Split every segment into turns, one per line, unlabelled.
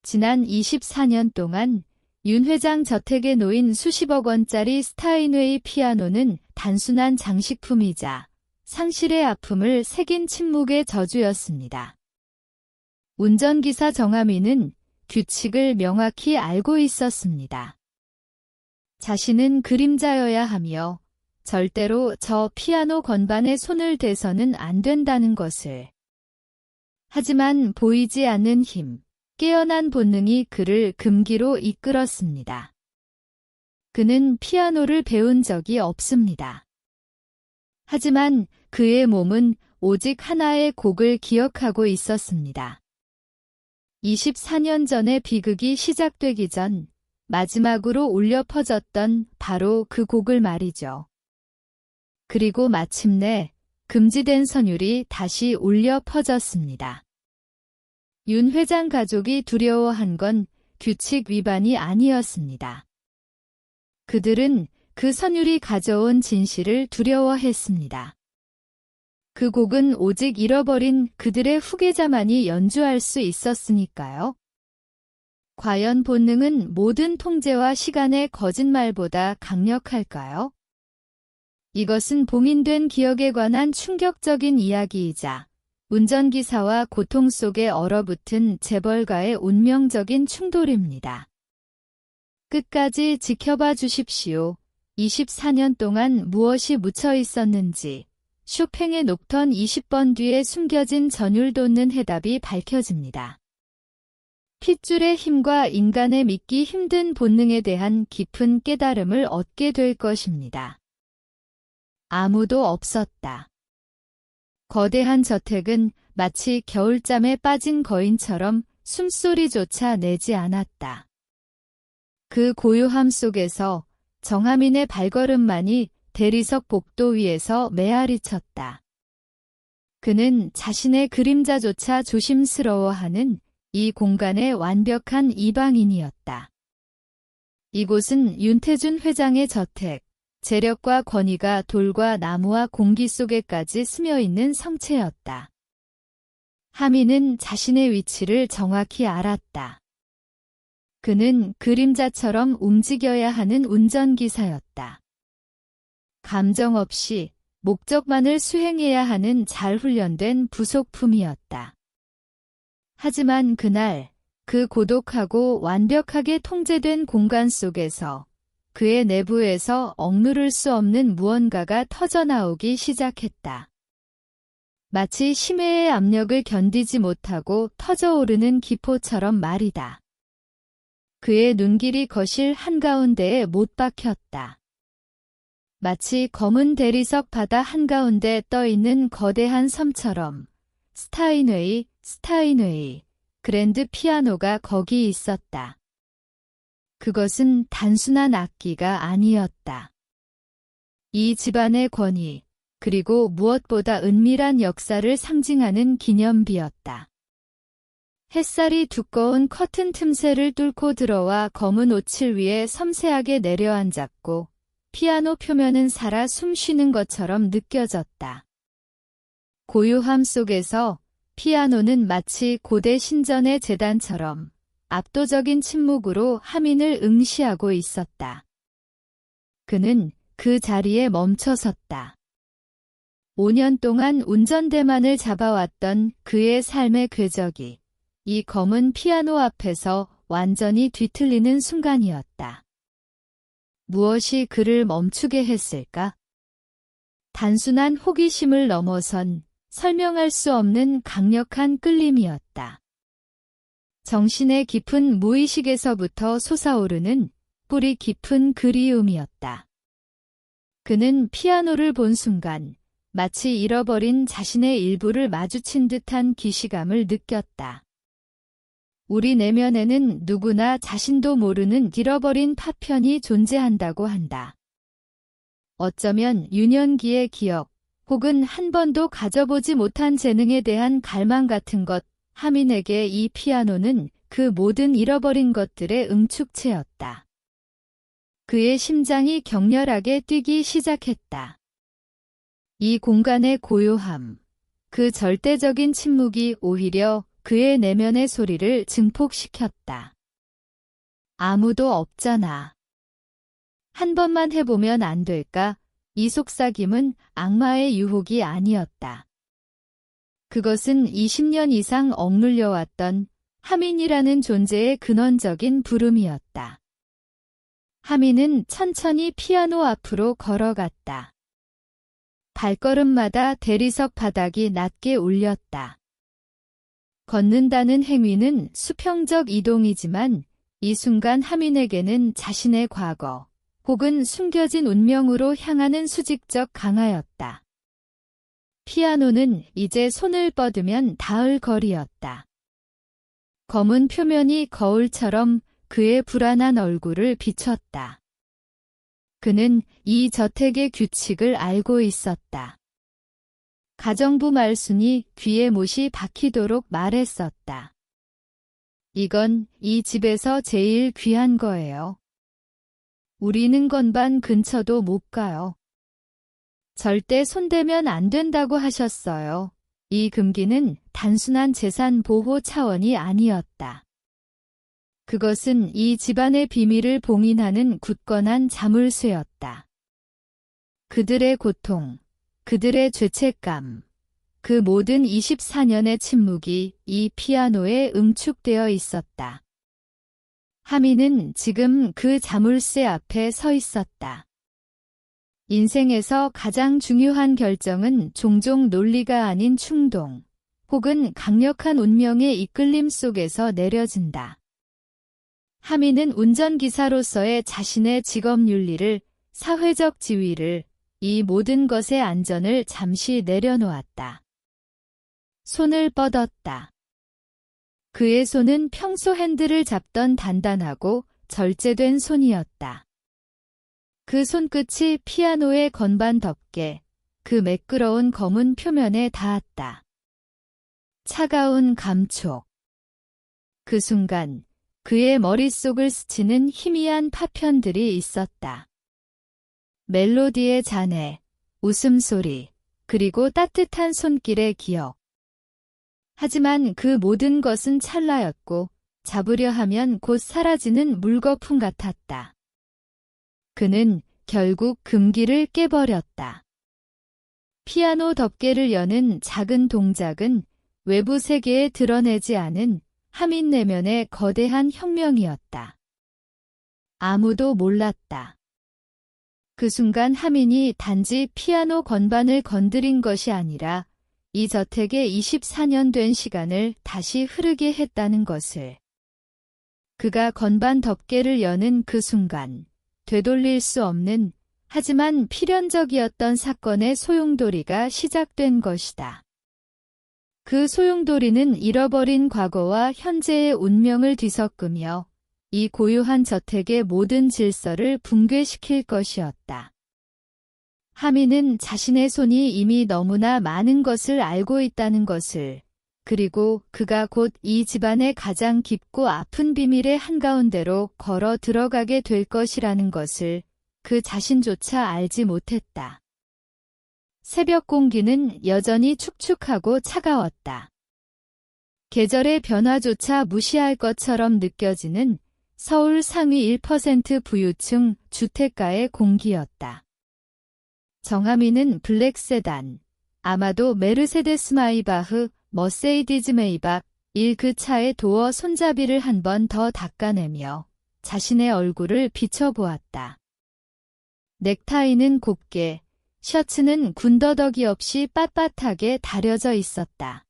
지난 24년 동안 윤 회장 저택에 놓인 수십억 원짜리 스타인웨이 피아노는 단순한 장식품이자 상실의 아픔을 새긴 침묵의 저주였습니다. 운전기사 정하민은 규칙을 명확히 알고 있었습니다. 자신은 그림자여야 하며 절대로 저 피아노 건반에 손을 대서는 안 된다는 것을. 하지만 보이지 않는 힘, 깨어난 본능이 그를 금기로 이끌었습니다. 그는 피아노를 배운 적이 없습니다. 하지만 그의 몸은 오직 하나의 곡을 기억하고 있었습니다. 24년 전에 비극이 시작되기 전 마지막으로 울려 퍼졌던 바로 그 곡을 말이죠. 그리고 마침내 금지된 선율이 다시 울려 퍼졌습니다. 윤 회장 가족이 두려워한 건 규칙 위반이 아니었습니다. 그들은 그 선율이 가져온 진실을 두려워했습니다. 그 곡은 오직 잃어버린 그들의 후계자만이 연주할 수 있었으니까요. 과연 본능은 모든 통제와 시간의 거짓말보다 강력할까요? 이것은 봉인된 기억에 관한 충격적인 이야기이자 운전기사와 고통 속에 얼어붙은 재벌가의 운명적인 충돌입니다. 끝까지 지켜봐 주십시오. 24년 동안 무엇이 묻혀 있었는지 쇼팽의 녹턴 20번 뒤에 숨겨진 전율 돋는 해답이 밝혀집니다. 핏줄의 힘과 인간의 믿기 힘든 본능에 대한 깊은 깨달음을 얻게 될 것입니다. 아무도 없었다. 거대한 저택은 마치 겨울잠에 빠진 거인처럼 숨소리조차 내지 않았다. 그 고요함 속에서 정하민의 발걸음만이 대리석 복도 위에서 메아리 쳤다. 그는 자신의 그림자조차 조심스러워하는 이 공간의 완벽한 이방인이었다. 이곳은 윤태준 회장의 저택, 재력과 권위가 돌과 나무와 공기 속에까지 스며있는 성체였다. 하민은 자신의 위치를 정확히 알았다. 그는 그림자처럼 움직여야 하는 운전기사였다. 감정 없이 목적만을 수행해야 하는 잘 훈련된 부속품이었다. 하지만 그날 그 고독하고 완벽하게 통제된 공간 속에서 그의 내부에서 억누를 수 없는 무언가가 터져나오기 시작했다. 마치 심해의 압력을 견디지 못하고 터져오르는 기포처럼 말이다. 그의 눈길이 거실 한가운데에 못 박혔다. 마치 검은 대리석 바다 한가운데 떠있는 거대한 섬처럼 스타인웨이, 그랜드 피아노가 거기 있었다. 그것은 단순한 악기가 아니었다. 이 집안의 권위, 그리고 무엇보다 은밀한 역사를 상징하는 기념비였다. 햇살이 두꺼운 커튼 틈새를 뚫고 들어와 검은 오칠 위에 섬세하게 내려앉았고 피아노 표면은 살아 숨쉬는 것처럼 느껴졌다. 고요함 속에서 피아노는 마치 고대 신전의 제단처럼 압도적인 침묵으로 하민을 응시하고 있었다. 그는 그 자리에 멈춰섰다. 5년 동안 운전대만을 잡아왔던 그의 삶의 궤적이 이 검은 피아노 앞에서 완전히 뒤틀리는 순간이었다. 무엇이 그를 멈추게 했을까? 단순한 호기심을 넘어선 설명할 수 없는 강력한 끌림이었다. 정신의 깊은 무의식에서부터 솟아오르는 뿌리 깊은 그리움이었다. 그는 피아노를 본 순간 마치 잃어버린 자신의 일부를 마주친 듯한 기시감을 느꼈다. 우리 내면에는 누구나 자신도 모르는 잃어버린 파편이 존재한다고 한다. 어쩌면 유년기의 기억, 혹은 한 번도 가져보지 못한 재능에 대한 갈망 같은 것, 하민에게 이 피아노는 그 모든 잃어버린 것들의 응축체였다. 그의 심장이 격렬하게 뛰기 시작했다. 이 공간의 고요함, 그 절대적인 침묵이 오히려 그의 내면의 소리를 증폭시켰다. 아무도 없잖아. 한 번만 해보면 안 될까? 이 속삭임은 악마의 유혹이 아니었다. 그것은 20년 이상 억눌려왔던 하민이라는 존재의 근원적인 부름이었다. 하민은 천천히 피아노 앞으로 걸어갔다. 발걸음마다 대리석 바닥이 낮게 울렸다. 걷는다는 행위는 수평적 이동이지만 이 순간 하민에게는 자신의 과거 혹은 숨겨진 운명으로 향하는 수직적 강화였다. 피아노는 이제 손을 뻗으면 닿을 거리였다. 검은 표면이 거울처럼 그의 불안한 얼굴을 비췄다. 그는 이 저택의 규칙을 알고 있었다. 가정부 말순이 귀에 못이 박히도록 말했었다. 이건 이 집에서 제일 귀한 거예요. 우리는 건반 근처도 못 가요. 절대 손대면 안 된다고 하셨어요. 이 금기는 단순한 재산 보호 차원이 아니었다. 그것은 이 집안의 비밀을 봉인하는 굳건한 자물쇠였다. 그들의 고통, 그들의 죄책감, 그 모든 24년의 침묵이 이 피아노에 응축되어 있었다. 하민은 지금 그 자물쇠 앞에 서 있었다. 인생에서 가장 중요한 결정은 종종 논리가 아닌 충동, 혹은 강력한 운명의 이끌림 속에서 내려진다. 하민은 운전기사로서의 자신의 직업 윤리를, 사회적 지위를, 이 모든 것의 안전을 잠시 내려놓았다. 손을 뻗었다. 그의 손은 평소 핸들을 잡던 단단하고 절제된 손이었다. 그 손끝이 피아노의 건반 덮개, 그 매끄러운 검은 표면에 닿았다. 차가운 감촉. 그 순간 그의 머릿속을 스치는 희미한 파편들이 있었다. 멜로디의 잔해, 웃음소리, 그리고 따뜻한 손길의 기억. 하지만 그 모든 것은 찰나였고 잡으려 하면 곧 사라지는 물거품 같았다. 그는 결국 금기를 깨버렸다. 피아노 덮개를 여는 작은 동작은 외부 세계에 드러내지 않은 하민 내면의 거대한 혁명이었다. 아무도 몰랐다. 그 순간 하민이 단지 피아노 건반을 건드린 것이 아니라 이 저택의 24년 된 시간을 다시 흐르게 했다는 것을. 그가 건반 덮개를 여는 그 순간 되돌릴 수 없는 하지만 필연적이었던 사건의 소용돌이가 시작된 것이다. 그 소용돌이는 잃어버린 과거와 현재의 운명을 뒤섞으며 이 고요한 저택의 모든 질서를 붕괴시킬 것이었다. 하민은 자신의 손이 이미 너무나 많은 것을 알고 있다는 것을, 그리고 그가 곧 이 집안의 가장 깊고 아픈 비밀의 한가운데로 걸어 들어가게 될 것이라는 것을 그 자신조차 알지 못했다. 새벽 공기는 여전히 축축하고 차가웠다. 계절의 변화조차 무시할 것처럼 느껴지는 서울 상위 1% 부유층 주택가의 공기였다. 정하민은 블랙 세단, 아마도 메르세데스 마이바흐, 머세이디즈 메이박, 그 차의 도어 손잡이를 한 번 더 닦아내며 자신의 얼굴을 비춰보았다. 넥타이는 곱게, 셔츠는 군더더기 없이 빳빳하게 다려져 있었다.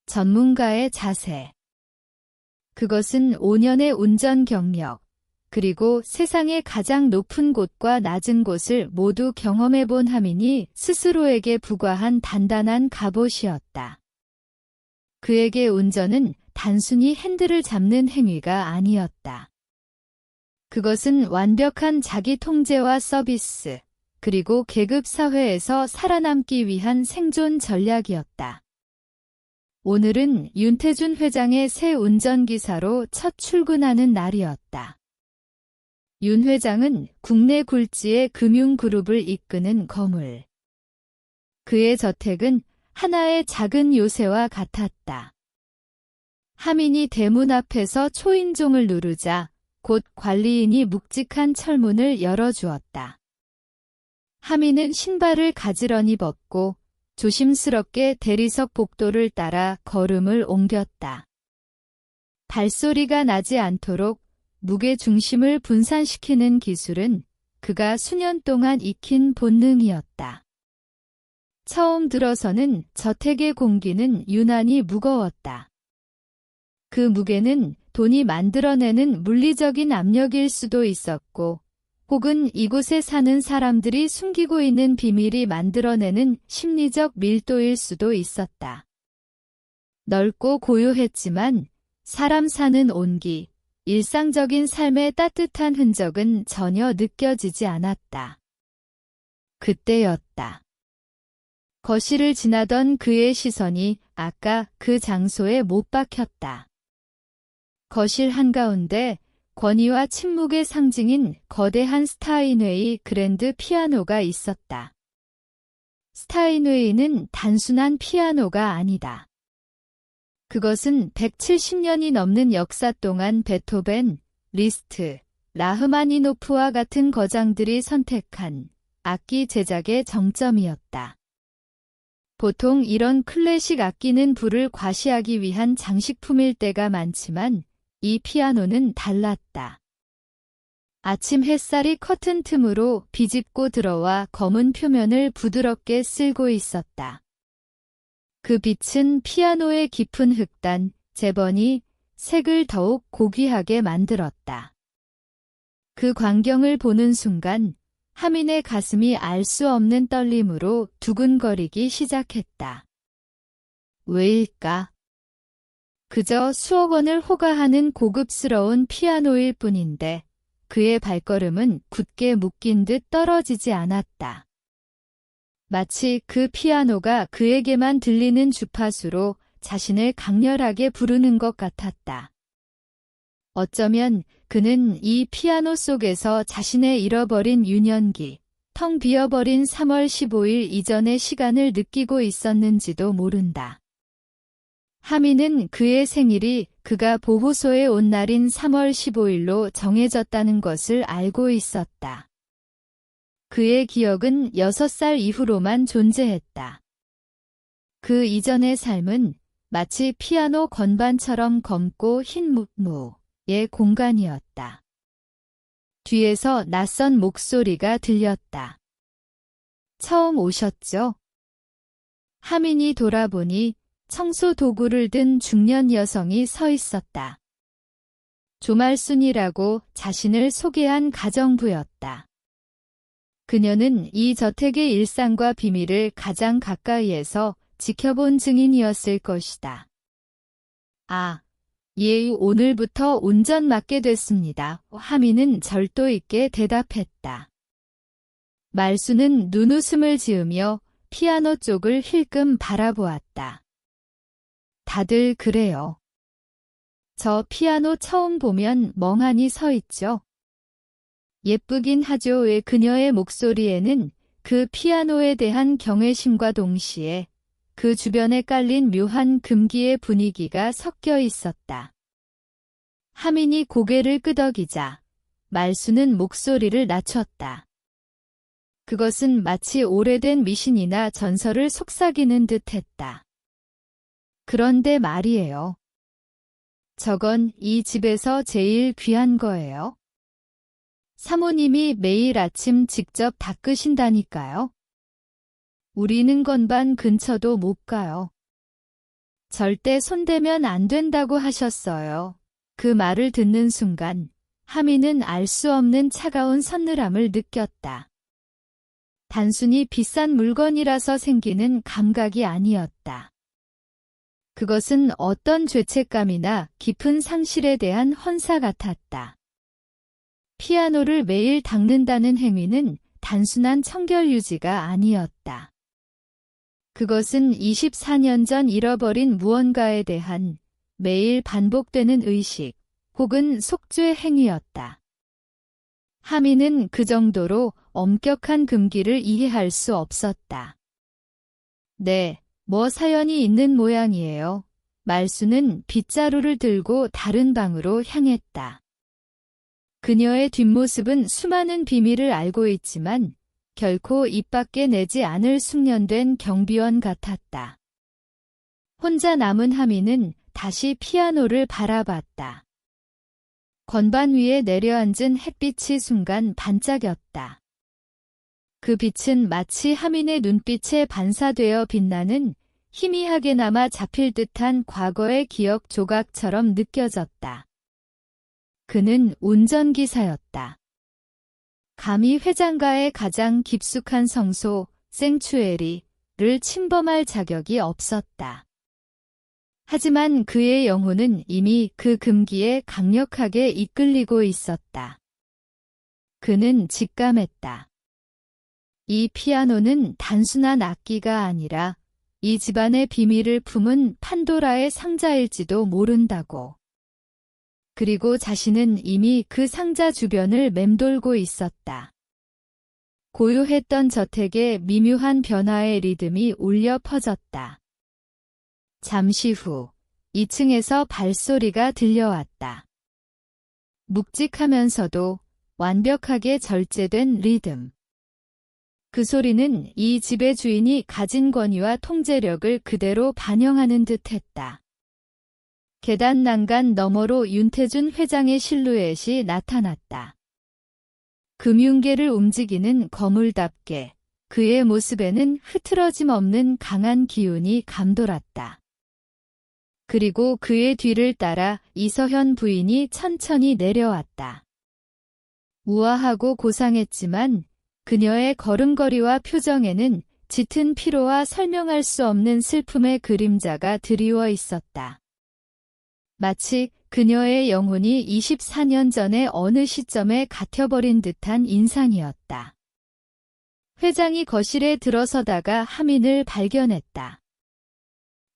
전문가의 자세. 그것은 5년의 운전 경력, 그리고 세상의 가장 높은 곳과 낮은 곳을 모두 경험해본 하민이 스스로에게 부과한 단단한 갑옷이었다. 그에게 운전은 단순히 핸들을 잡는 행위가 아니었다. 그것은 완벽한 자기 통제와 서비스, 그리고 계급 사회에서 살아남기 위한 생존 전략이었다. 오늘은 윤태준 회장의 새 운전기사로 첫 출근하는 날이었다. 윤 회장은 국내 굴지의 금융그룹을 이끄는 거물. 그의 저택은 하나의 작은 요새와 같았다. 하민이 대문 앞에서 초인종을 누르자 곧 관리인이 묵직한 철문을 열어주었다. 하민은 신발을 가지런히 벗고 조심스럽게 대리석 복도를 따라 걸음을 옮겼다. 발소리가 나지 않도록 무게 중심을 분산시키는 기술은 그가 수년 동안 익힌 본능이었다. 처음 들어서는 저택의 공기는 유난히 무거웠다. 그 무게는 돈이 만들어내는 물리적인 압력일 수도 있었고, 혹은 이곳에 사는 사람들이 숨기고 있는 비밀이 만들어내는 심리적 밀도일 수도 있었다. 넓고 고요했지만 사람 사는 온기, 일상적인 삶의 따뜻한 흔적은 전혀 느껴지지 않았다. 그때였다. 거실을 지나던 그의 시선이 아까 그 장소에 못 박혔다. 거실 한가운데 권위와 침묵의 상징인 거대한 스타인웨이 그랜드 피아노가 있었다. 스타인웨이는 단순한 피아노가 아니다. 그것은 170년이 넘는 역사 동안 베토벤, 리스트, 라흐마니노프와 같은 거장들이 선택한 악기 제작의 정점이었다. 보통 이런 클래식 악기는 불을 과시하기 위한 장식품일 때가 많지만 이 피아노는 달랐다. 아침 햇살이 커튼 틈으로 비집고 들어와 검은 표면을 부드럽게 쓸고 있었다. 그 빛은 피아노의 깊은 흑단, 제번이 색을 더욱 고귀하게 만들었다. 그 광경을 보는 순간 하민의 가슴이 알 수 없는 떨림으로 두근거리기 시작했다. 왜일까? 그저 수억 원을 호가하는 고급스러운 피아노일 뿐인데 그의 발걸음은 굳게 묶인 듯 떨어지지 않았다. 마치 그 피아노가 그에게만 들리는 주파수로 자신을 강렬하게 부르는 것 같았다. 어쩌면 그는 이 피아노 속에서 자신의 잃어버린 유년기, 텅 비어버린 3월 15일 이전의 시간을 느끼고 있었는지도 모른다. 하민은 그의 생일이 그가 보호소에 온 날인 3월 15일로 정해졌다는 것을 알고 있었다. 그의 기억은 6살 이후로만 존재했다. 그 이전의 삶은 마치 피아노 건반처럼 검고 흰 무의 공간이었다. 뒤에서 낯선 목소리가 들렸다. 처음 오셨죠? 하민이 돌아보니 청소 도구를 든 중년 여성이 서 있었다. 조말순이라고 자신을 소개한 가정부였다. 그녀는 이 저택의 일상과 비밀을 가장 가까이에서 지켜본 증인이었을 것이다. 아, 예, 오늘부터 운전 맡게 됐습니다. 하민은 절도 있게 대답했다. 말수는 눈웃음을 지으며 피아노 쪽을 힐끔 바라보았다. 다들 그래요. 저 피아노 처음 보면 멍하니 서 있죠. 예쁘긴 하죠. 왜 그녀의 목소리에는 그 피아노에 대한 경외심과 동시에 그 주변에 깔린 묘한 금기의 분위기가 섞여 있었다. 하민이 고개를 끄덕이자 말수는 목소리를 낮췄다. 그것은 마치 오래된 미신이나 전설을 속삭이는 듯했다. 그런데 말이에요. 저건 이 집에서 제일 귀한 거예요. 사모님이 매일 아침 직접 닦으신다니까요. 우리는 건반 근처도 못 가요. 절대 손대면 안 된다고 하셨어요. 그 말을 듣는 순간 하민은 알 수 없는 차가운 서늘함을 느꼈다. 단순히 비싼 물건이라서 생기는 감각이 아니었다. 그것은 어떤 죄책감이나 깊은 상실에 대한 헌사 같았다. 피아노를 매일 닦는다는 행위는 단순한 청결 유지가 아니었다. 그것은 24년 전 잃어버린 무언가에 대한 매일 반복되는 의식 혹은 속죄 행위였다. 하민은 그 정도로 엄격한 금기를 이해할 수 없었다. 네, 뭐 사연이 있는 모양이에요. 말수는 빗자루를 들고 다른 방으로 향했다. 그녀의 뒷모습은 수많은 비밀을 알고 있지만 결코 입 밖에 내지 않을 숙련된 경비원 같았다. 혼자 남은 하민은 다시 피아노를 바라봤다. 건반 위에 내려앉은 햇빛이 순간 반짝였다. 그 빛은 마치 하민의 눈빛에 반사되어 빛나는 희미하게나마 잡힐 듯한 과거의 기억 조각처럼 느껴졌다. 그는 운전기사였다. 감히 회장가의 가장 깊숙한 성소, 생추에리를 침범할 자격이 없었다. 하지만 그의 영혼은 이미 그 금기에 강력하게 이끌리고 있었다. 그는 직감했다. 이 피아노는 단순한 악기가 아니라 이 집안의 비밀을 품은 판도라의 상자일지도 모른다고. 그리고 자신은 이미 그 상자 주변을 맴돌고 있었다. 고요했던 저택에 미묘한 변화의 리듬이 울려 퍼졌다. 잠시 후 2층에서 발소리가 들려왔다. 묵직하면서도 완벽하게 절제된 리듬. 그 소리는 이 집의 주인이 가진 권위와 통제력을 그대로 반영하는 듯했다. 계단 난간 너머로 윤태준 회장의 실루엣이 나타났다. 금융계를 움직이는 거물답게 그의 모습에는 흐트러짐 없는 강한 기운이 감돌았다. 그리고 그의 뒤를 따라 이서현 부인이 천천히 내려왔다. 우아하고 고상했지만 그녀의 걸음걸이와 표정에는 짙은 피로와 설명할 수 없는 슬픔의 그림자가 드리워 있었다. 마치 그녀의 영혼이 24년 전의 어느 시점에 갇혀버린 듯한 인상이었다. 회장이 거실에 들어서다가 하민을 발견했다.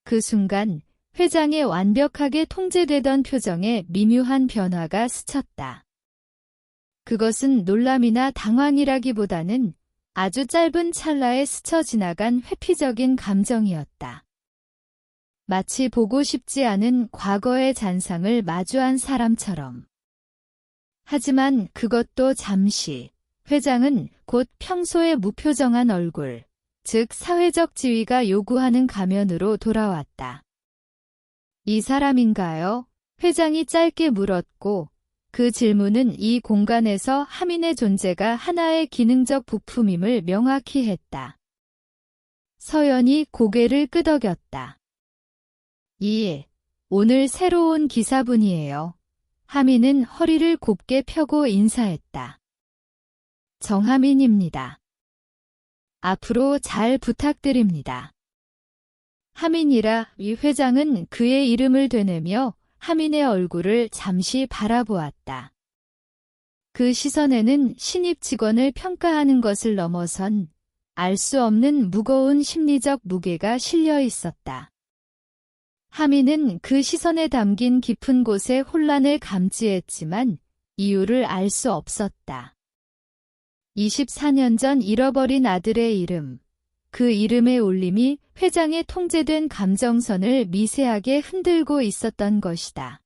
그 순간 회장의 완벽하게 통제되던 표정에 미묘한 변화가 스쳤다. 그것은 놀람이나 당황이라기보다는 아주 짧은 찰나에 스쳐 지나간 회피적인 감정이었다. 마치 보고 싶지 않은 과거의 잔상을 마주한 사람처럼. 하지만 그것도 잠시. 회장은 곧 평소의 무표정한 얼굴, 즉 사회적 지위가 요구하는 가면으로 돌아왔다. 이 사람인가요? 회장이 짧게 물었고 그 질문은 이 공간에서 하민의 존재가 하나의 기능적 부품임을 명확히 했다. 서연이 고개를 끄덕였다. 오늘 새로 온 기사분이에요. 하민은 허리를 곱게 펴고 인사했다. 정하민입니다. 앞으로 잘 부탁드립니다. 하민이라. 이 회장은 그의 이름을 되뇌며 하민의 얼굴을 잠시 바라보았다. 그 시선에는 신입 직원을 평가하는 것을 넘어선 알 수 없는 무거운 심리적 무게가 실려 있었다. 하민은 그 시선에 담긴 깊은 곳에 혼란을 감지했지만 이유를 알 수 없었다. 24년 전 잃어버린 아들의 이름, 그 이름의 울림이 회장의 통제된 감정선을 미세하게 흔들고 있었던 것이다.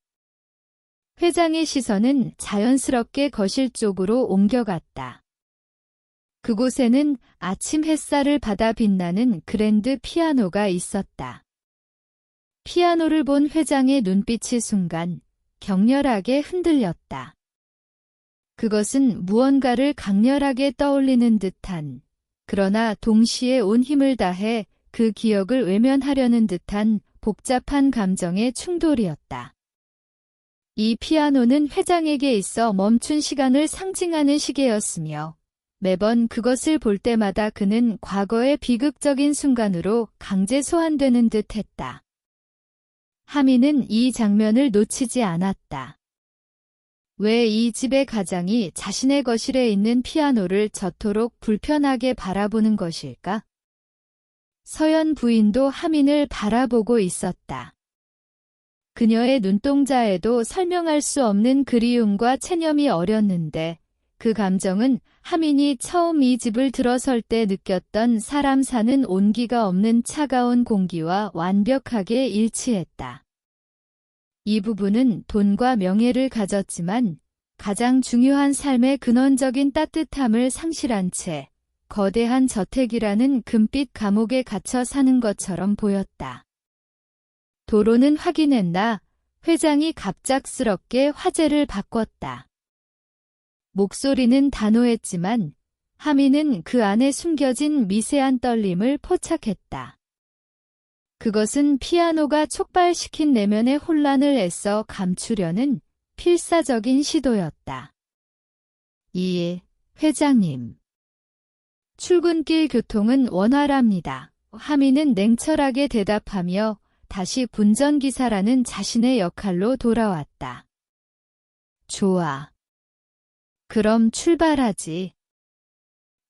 회장의 시선은 자연스럽게 거실 쪽으로 옮겨갔다. 그곳에는 아침 햇살을 받아 빛나는 그랜드 피아노가 있었다. 피아노를 본 회장의 눈빛이 순간 격렬하게 흔들렸다. 그것은 무언가를 강렬하게 떠올리는 듯한, 그러나 동시에 온 힘을 다해 그 기억을 외면하려는 듯한 복잡한 감정의 충돌이었다. 이 피아노는 회장에게 있어 멈춘 시간을 상징하는 시계였으며 매번 그것을 볼 때마다 그는 과거의 비극적인 순간으로 강제 소환되는 듯했다. 하민은 이 장면을 놓치지 않았다. 왜 이 집의 가장이 자신의 거실에 있는 피아노를 저토록 불편하게 바라보는 것일까? 서연 부인도 하민을 바라보고 있었다. 그녀의 눈동자에도 설명할 수 없는 그리움과 체념이 어렸는데 그 감정은 하민이 처음 이 집을 들어설 때 느꼈던 사람 사는 온기가 없는 차가운 공기와 완벽하게 일치했다. 이 부부는 돈과 명예를 가졌지만 가장 중요한 삶의 근원적인 따뜻함을 상실한 채 거대한 저택이라는 금빛 감옥에 갇혀 사는 것처럼 보였다. 도로는 확인했나? 회장이 갑작스럽게 화제를 바꿨다. 목소리는 단호했지만 하미는 그 안에 숨겨진 미세한 떨림을 포착했다. 그것은 피아노가 촉발시킨 내면의 혼란을 애써 감추려는 필사적인 시도였다. 예, 회장님. 출근길 교통은 원활합니다. 하미는 냉철하게 대답하며 다시 운전기사라는 자신의 역할로 돌아왔다. 좋아. 그럼 출발하지.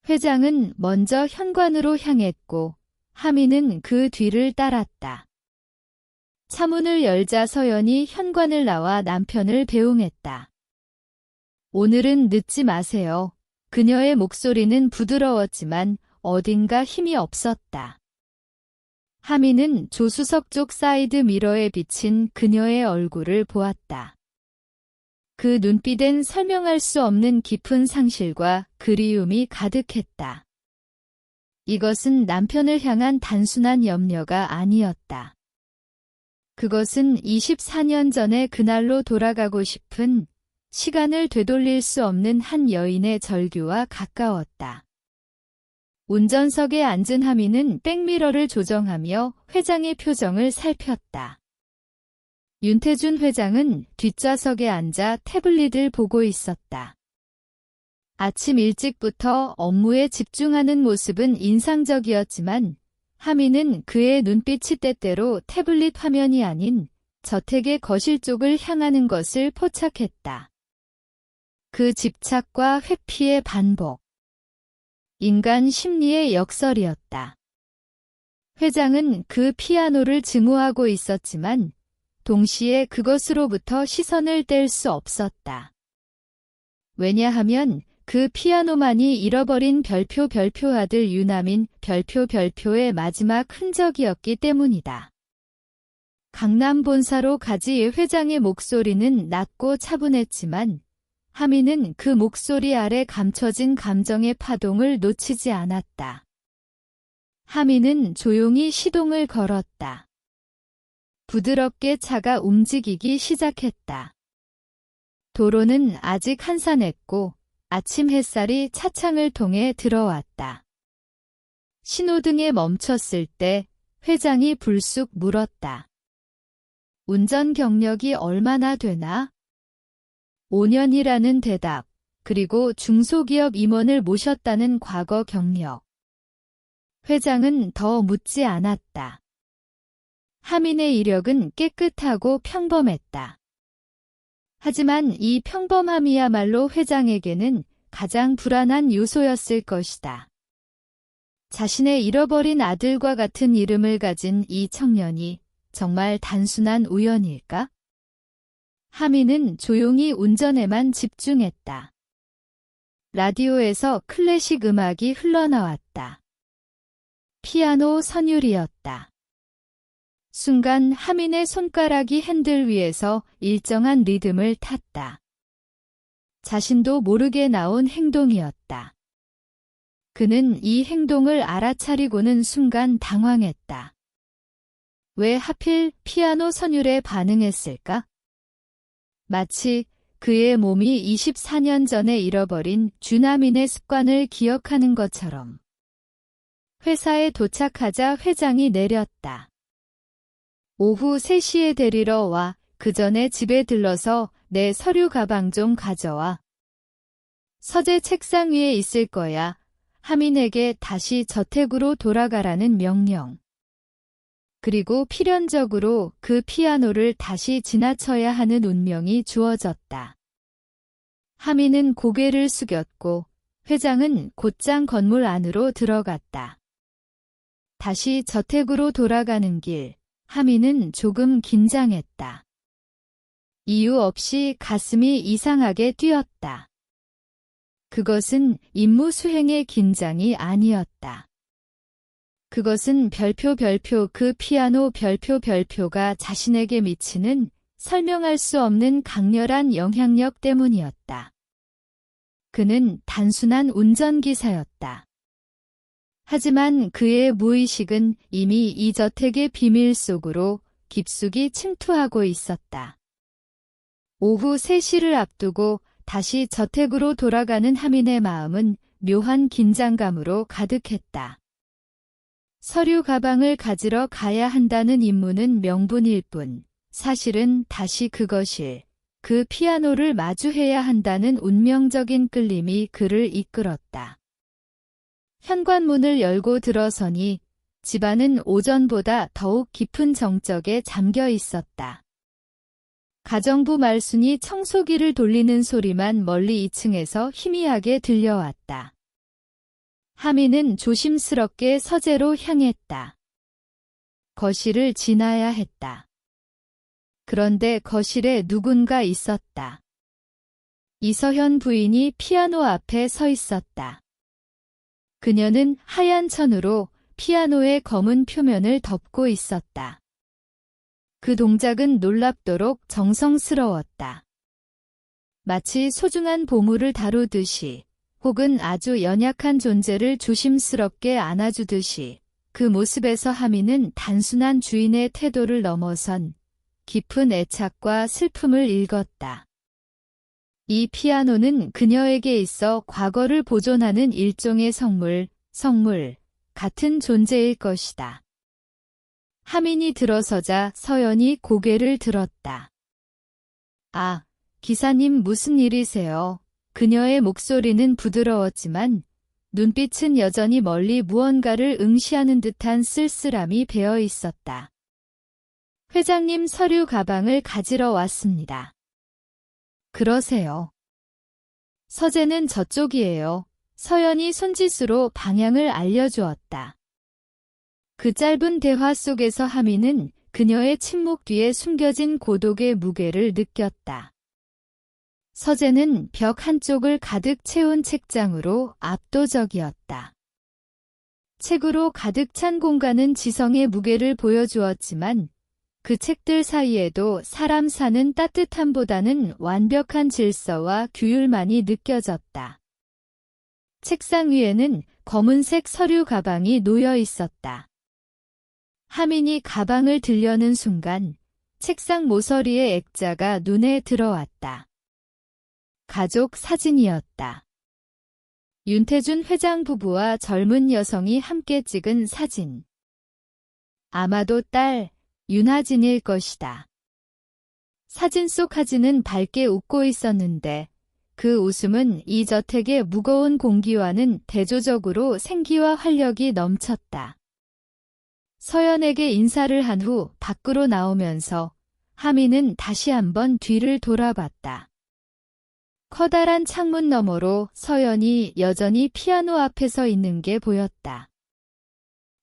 회장은 먼저 현관으로 향했고 하미는 그 뒤를 따랐다. 차문을 열자 서연이 현관을 나와 남편을 배웅했다. 오늘은 늦지 마세요. 그녀의 목소리는 부드러웠지만 어딘가 힘이 없었다. 하미는 조수석 쪽 사이드 미러에 비친 그녀의 얼굴을 보았다. 그 눈빛엔 설명할 수 없는 깊은 상실과 그리움이 가득했다. 이것은 남편을 향한 단순한 염려가 아니었다. 그것은 24년 전의 그날로 돌아가고 싶은 시간을 되돌릴 수 없는 한 여인의 절규와 가까웠다. 운전석에 앉은 하미는 백미러를 조정하며 회장의 표정을 살폈다. 윤태준 회장은 뒷좌석에 앉아 태블릿을 보고 있었다. 아침 일찍부터 업무에 집중하는 모습은 인상적이었지만 하미는 그의 눈빛이 때때로 태블릿 화면이 아닌 저택의 거실 쪽을 향하는 것을 포착했다. 그 집착과 회피의 반복. 인간 심리의 역설이었다. 회장은 그 피아노를 증오하고 있었지만 동시에 그것으로부터 시선을 뗄 수 없었다. 왜냐하면 그 피아노만이 잃어버린 별표 아들 유남인 별표의 마지막 흔적이었기 때문이다. 강남 본사로 가지 회장의 목소리는 낮고 차분했지만 하미는 그 목소리 아래 감춰진 감정의 파동을 놓치지 않았다. 하미는 조용히 시동을 걸었다. 부드럽게 차가 움직이기 시작했다. 도로는 아직 한산했고 아침 햇살이 차창을 통해 들어왔다. 신호등에 멈췄을 때 회장이 불쑥 물었다. 운전 경력이 얼마나 되나? 5년이라는 대답, 그리고 중소기업 임원을 모셨다는 과거 경력. 회장은 더 묻지 않았다. 하민의 이력은 깨끗하고 평범했다. 하지만 이 평범함이야말로 회장에게는 가장 불안한 요소였을 것이다. 자신의 잃어버린 아들과 같은 이름을 가진 이 청년이 정말 단순한 우연일까? 하민은 조용히 운전에만 집중했다. 라디오에서 클래식 음악이 흘러나왔다. 피아노 선율이었다. 순간 하민의 손가락이 핸들 위에서 일정한 리듬을 탔다. 자신도 모르게 나온 행동이었다. 그는 이 행동을 알아차리고는 순간 당황했다. 왜 하필 피아노 선율에 반응했을까? 마치 그의 몸이 24년 전에 잃어버린 주나민의 습관을 기억하는 것처럼. 회사에 도착하자 회장이 내렸다. 오후 3시에 데리러 와. 그 전에 집에 들러서 내 서류 가방 좀 가져와. 서재 책상 위에 있을 거야. 하민에게 다시 저택으로 돌아가라는 명령. 그리고 필연적으로 그 피아노를 다시 지나쳐야 하는 운명이 주어졌다. 하민은 고개를 숙였고 회장은 곧장 건물 안으로 들어갔다. 다시 저택으로 돌아가는 길. 하민은 조금 긴장했다. 이유 없이 가슴이 이상하게 뛰었다. 그것은 임무 수행의 긴장이 아니었다. 그것은 별표 그 피아노 별표가 자신에게 미치는 설명할 수 없는 강렬한 영향력 때문이었다. 그는 단순한 운전기사였다. 하지만 그의 무의식은 이미 이 저택의 비밀 속으로 깊숙이 침투하고 있었다. 오후 3시를 앞두고 다시 저택으로 돌아가는 하민의 마음은 묘한 긴장감으로 가득했다. 서류 가방을 가지러 가야 한다는 임무는 명분일 뿐, 사실은 다시 그것일, 그 피아노를 마주해야 한다는 운명적인 끌림이 그를 이끌었다. 현관문을 열고 들어서니 집안은 오전보다 더욱 깊은 정적에 잠겨 있었다. 가정부 말순이 청소기를 돌리는 소리만 멀리 2층에서 희미하게 들려왔다. 하민은 조심스럽게 서재로 향했다. 거실을 지나야 했다. 그런데 거실에 누군가 있었다. 이서현 부인이 피아노 앞에 서 있었다. 그녀는 하얀 천으로 피아노의 검은 표면을 덮고 있었다. 그 동작은 놀랍도록 정성스러웠다. 마치 소중한 보물을 다루듯이 혹은 아주 연약한 존재를 조심스럽게 안아주듯이 그 모습에서 하민은 단순한 주인의 태도를 넘어선 깊은 애착과 슬픔을 읽었다. 이 피아노는 그녀에게 있어 과거를 보존하는 일종의 성물 같은 존재일 것이다. 하민이 들어서자 서연이 고개를 들었다. 아, 기사님 무슨 일이세요? 그녀의 목소리는 부드러웠지만 눈빛은 여전히 멀리 무언가를 응시하는 듯한 쓸쓸함이 배어 있었다. 회장님 서류 가방을 가지러 왔습니다. 그러세요. 서재는 저쪽이에요. 서연이 손짓으로 방향을 알려주었다. 그 짧은 대화 속에서 하민은 그녀의 침묵 뒤에 숨겨진 고독의 무게를 느꼈다. 서재는 벽 한쪽을 가득 채운 책장으로 압도적이었다. 책으로 가득 찬 공간은 지성의 무게를 보여주었지만 그 책들 사이에도 사람 사는 따뜻함보다는 완벽한 질서와 규율만이 느껴졌다. 책상 위에는 검은색 서류 가방이 놓여 있었다. 하민이 가방을 들려는 순간 책상 모서리의 액자가 눈에 들어왔다. 가족 사진이었다. 윤태준 회장 부부와 젊은 여성이 함께 찍은 사진. 아마도 딸, 윤하진일 것이다. 사진 속 하진은 밝게 웃고 있었는데 그 웃음은 이 저택의 무거운 공기와는 대조적으로 생기와 활력이 넘쳤다. 서연에게 인사를 한 후 밖으로 나오면서 하민은 다시 한번 뒤를 돌아봤다. 커다란 창문 너머로 서연이 여전히 피아노 앞에 서 있는 게 보였다.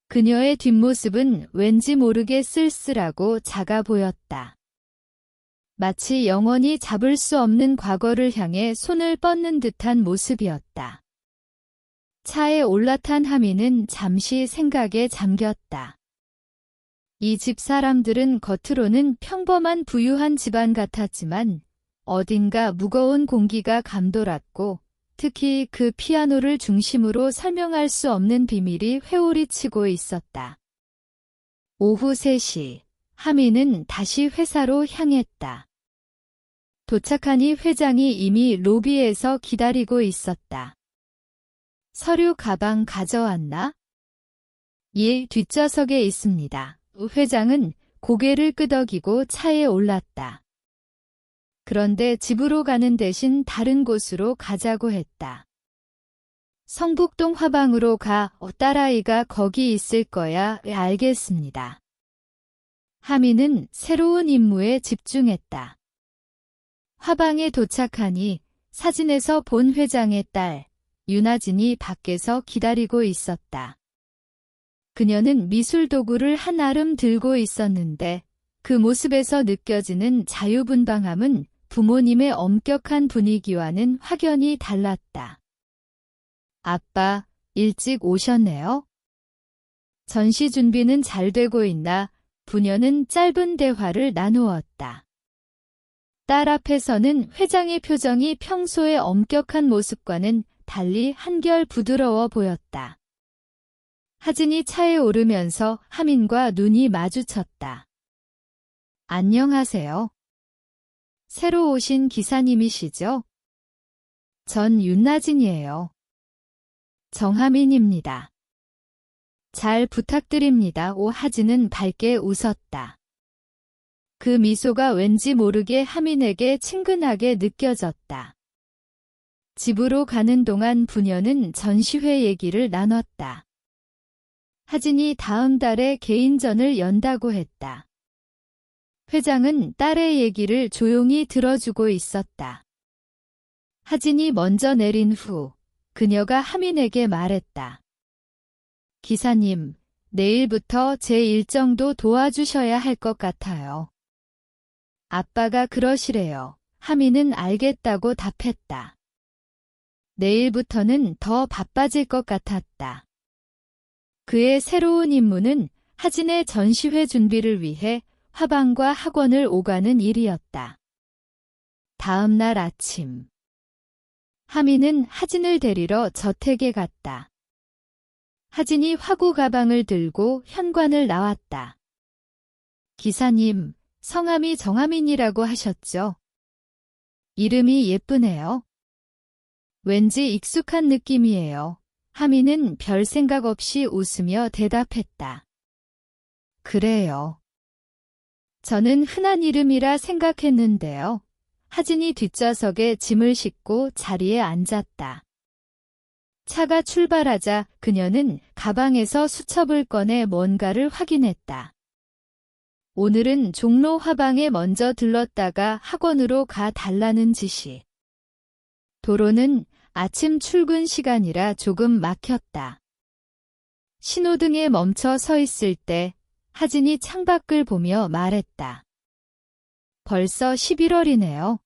그녀의 뒷모습은 왠지 모르게 쓸쓸하고 작아 보였다. 마치 영원히 잡을 수 없는 과거를 향해 손을 뻗는 듯한 모습이었다. 차에 올라탄 하민은 잠시 생각에 잠겼다. 이 집 사람들은 겉으로는 평범한 부유한 집안 같았지만 어딘가 무거운 공기가 감돌았고 특히 그 피아노를 중심으로 설명할 수 없는 비밀이 회오리 치고 있었다. 오후 3시, 하민은 다시 회사로 향했다. 도착하니 회장이 이미 로비에서 기다리고 있었다. 서류 가방 가져왔나? 예, 뒷좌석에 있습니다. 회장은 고개를 끄덕이고 차에 올랐다. 그런데 집으로 가는 대신 다른 곳으로 가자고 했다. 성북동 화방으로 가. 딸아이가 거기 있을 거야. 알겠습니다. 하민은 새로운 임무에 집중했다. 화방에 도착하니 사진에서 본 회장의 딸, 윤하진이 밖에서 기다리고 있었다. 그녀는 미술 도구를 한 알음 들고 있었는데 그 모습에서 느껴지는 자유분방함은 부모님의 엄격한 분위기와는 확연히 달랐다. 아빠, 일찍 오셨네요. 전시 준비는 잘 되고 있나? 부녀는 짧은 대화를 나누었다. 딸 앞에서는 회장의 표정이 평소의 엄격한 모습과는 달리 한결 부드러워 보였다. 하진이 차에 오르면서 하민과 눈이 마주쳤다. 안녕하세요. 새로 오신 기사님이시죠? 전 윤나진이에요. 정하민입니다. 잘 부탁드립니다. 하진은 밝게 웃었다. 그 미소가 왠지 모르게 하민에게 친근하게 느껴졌다. 집으로 가는 동안 부녀는 전시회 얘기를 나눴다. 하진이 다음 달에 개인전을 연다고 했다. 회장은 딸의 얘기를 조용히 들어주고 있었다. 하진이 먼저 내린 후 그녀가 하민에게 말했다. 기사님, 내일부터 제 일정도 도와주셔야 할 것 같아요. 아빠가 그러시래요. 하민은 알겠다고 답했다. 내일부터는 더 바빠질 것 같았다. 그의 새로운 임무는 하진의 전시회 준비를 위해 화방과 학원을 오가는 일이었다. 다음 날 아침, 하민은 하진을 데리러 저택에 갔다. 하진이 화구 가방을 들고 현관을 나왔다. 기사님, 성함이 정하민이라고 하셨죠? 이름이 예쁘네요. 왠지 익숙한 느낌이에요. 하민은 별 생각 없이 웃으며 대답했다. 그래요. 저는 흔한 이름이라 생각했는데요. 하진이 뒷좌석에 짐을 싣고 자리에 앉았다. 차가 출발하자 그녀는 가방에서 수첩을 꺼내 뭔가를 확인했다. 오늘은 종로 화방에 먼저 들렀다가 학원으로 가 달라는 지시. 도로는 아침 출근 시간이라 조금 막혔다. 신호등에 멈춰 서 있을 때 하진이 창밖을 보며 말했다. 벌써 11월이네요.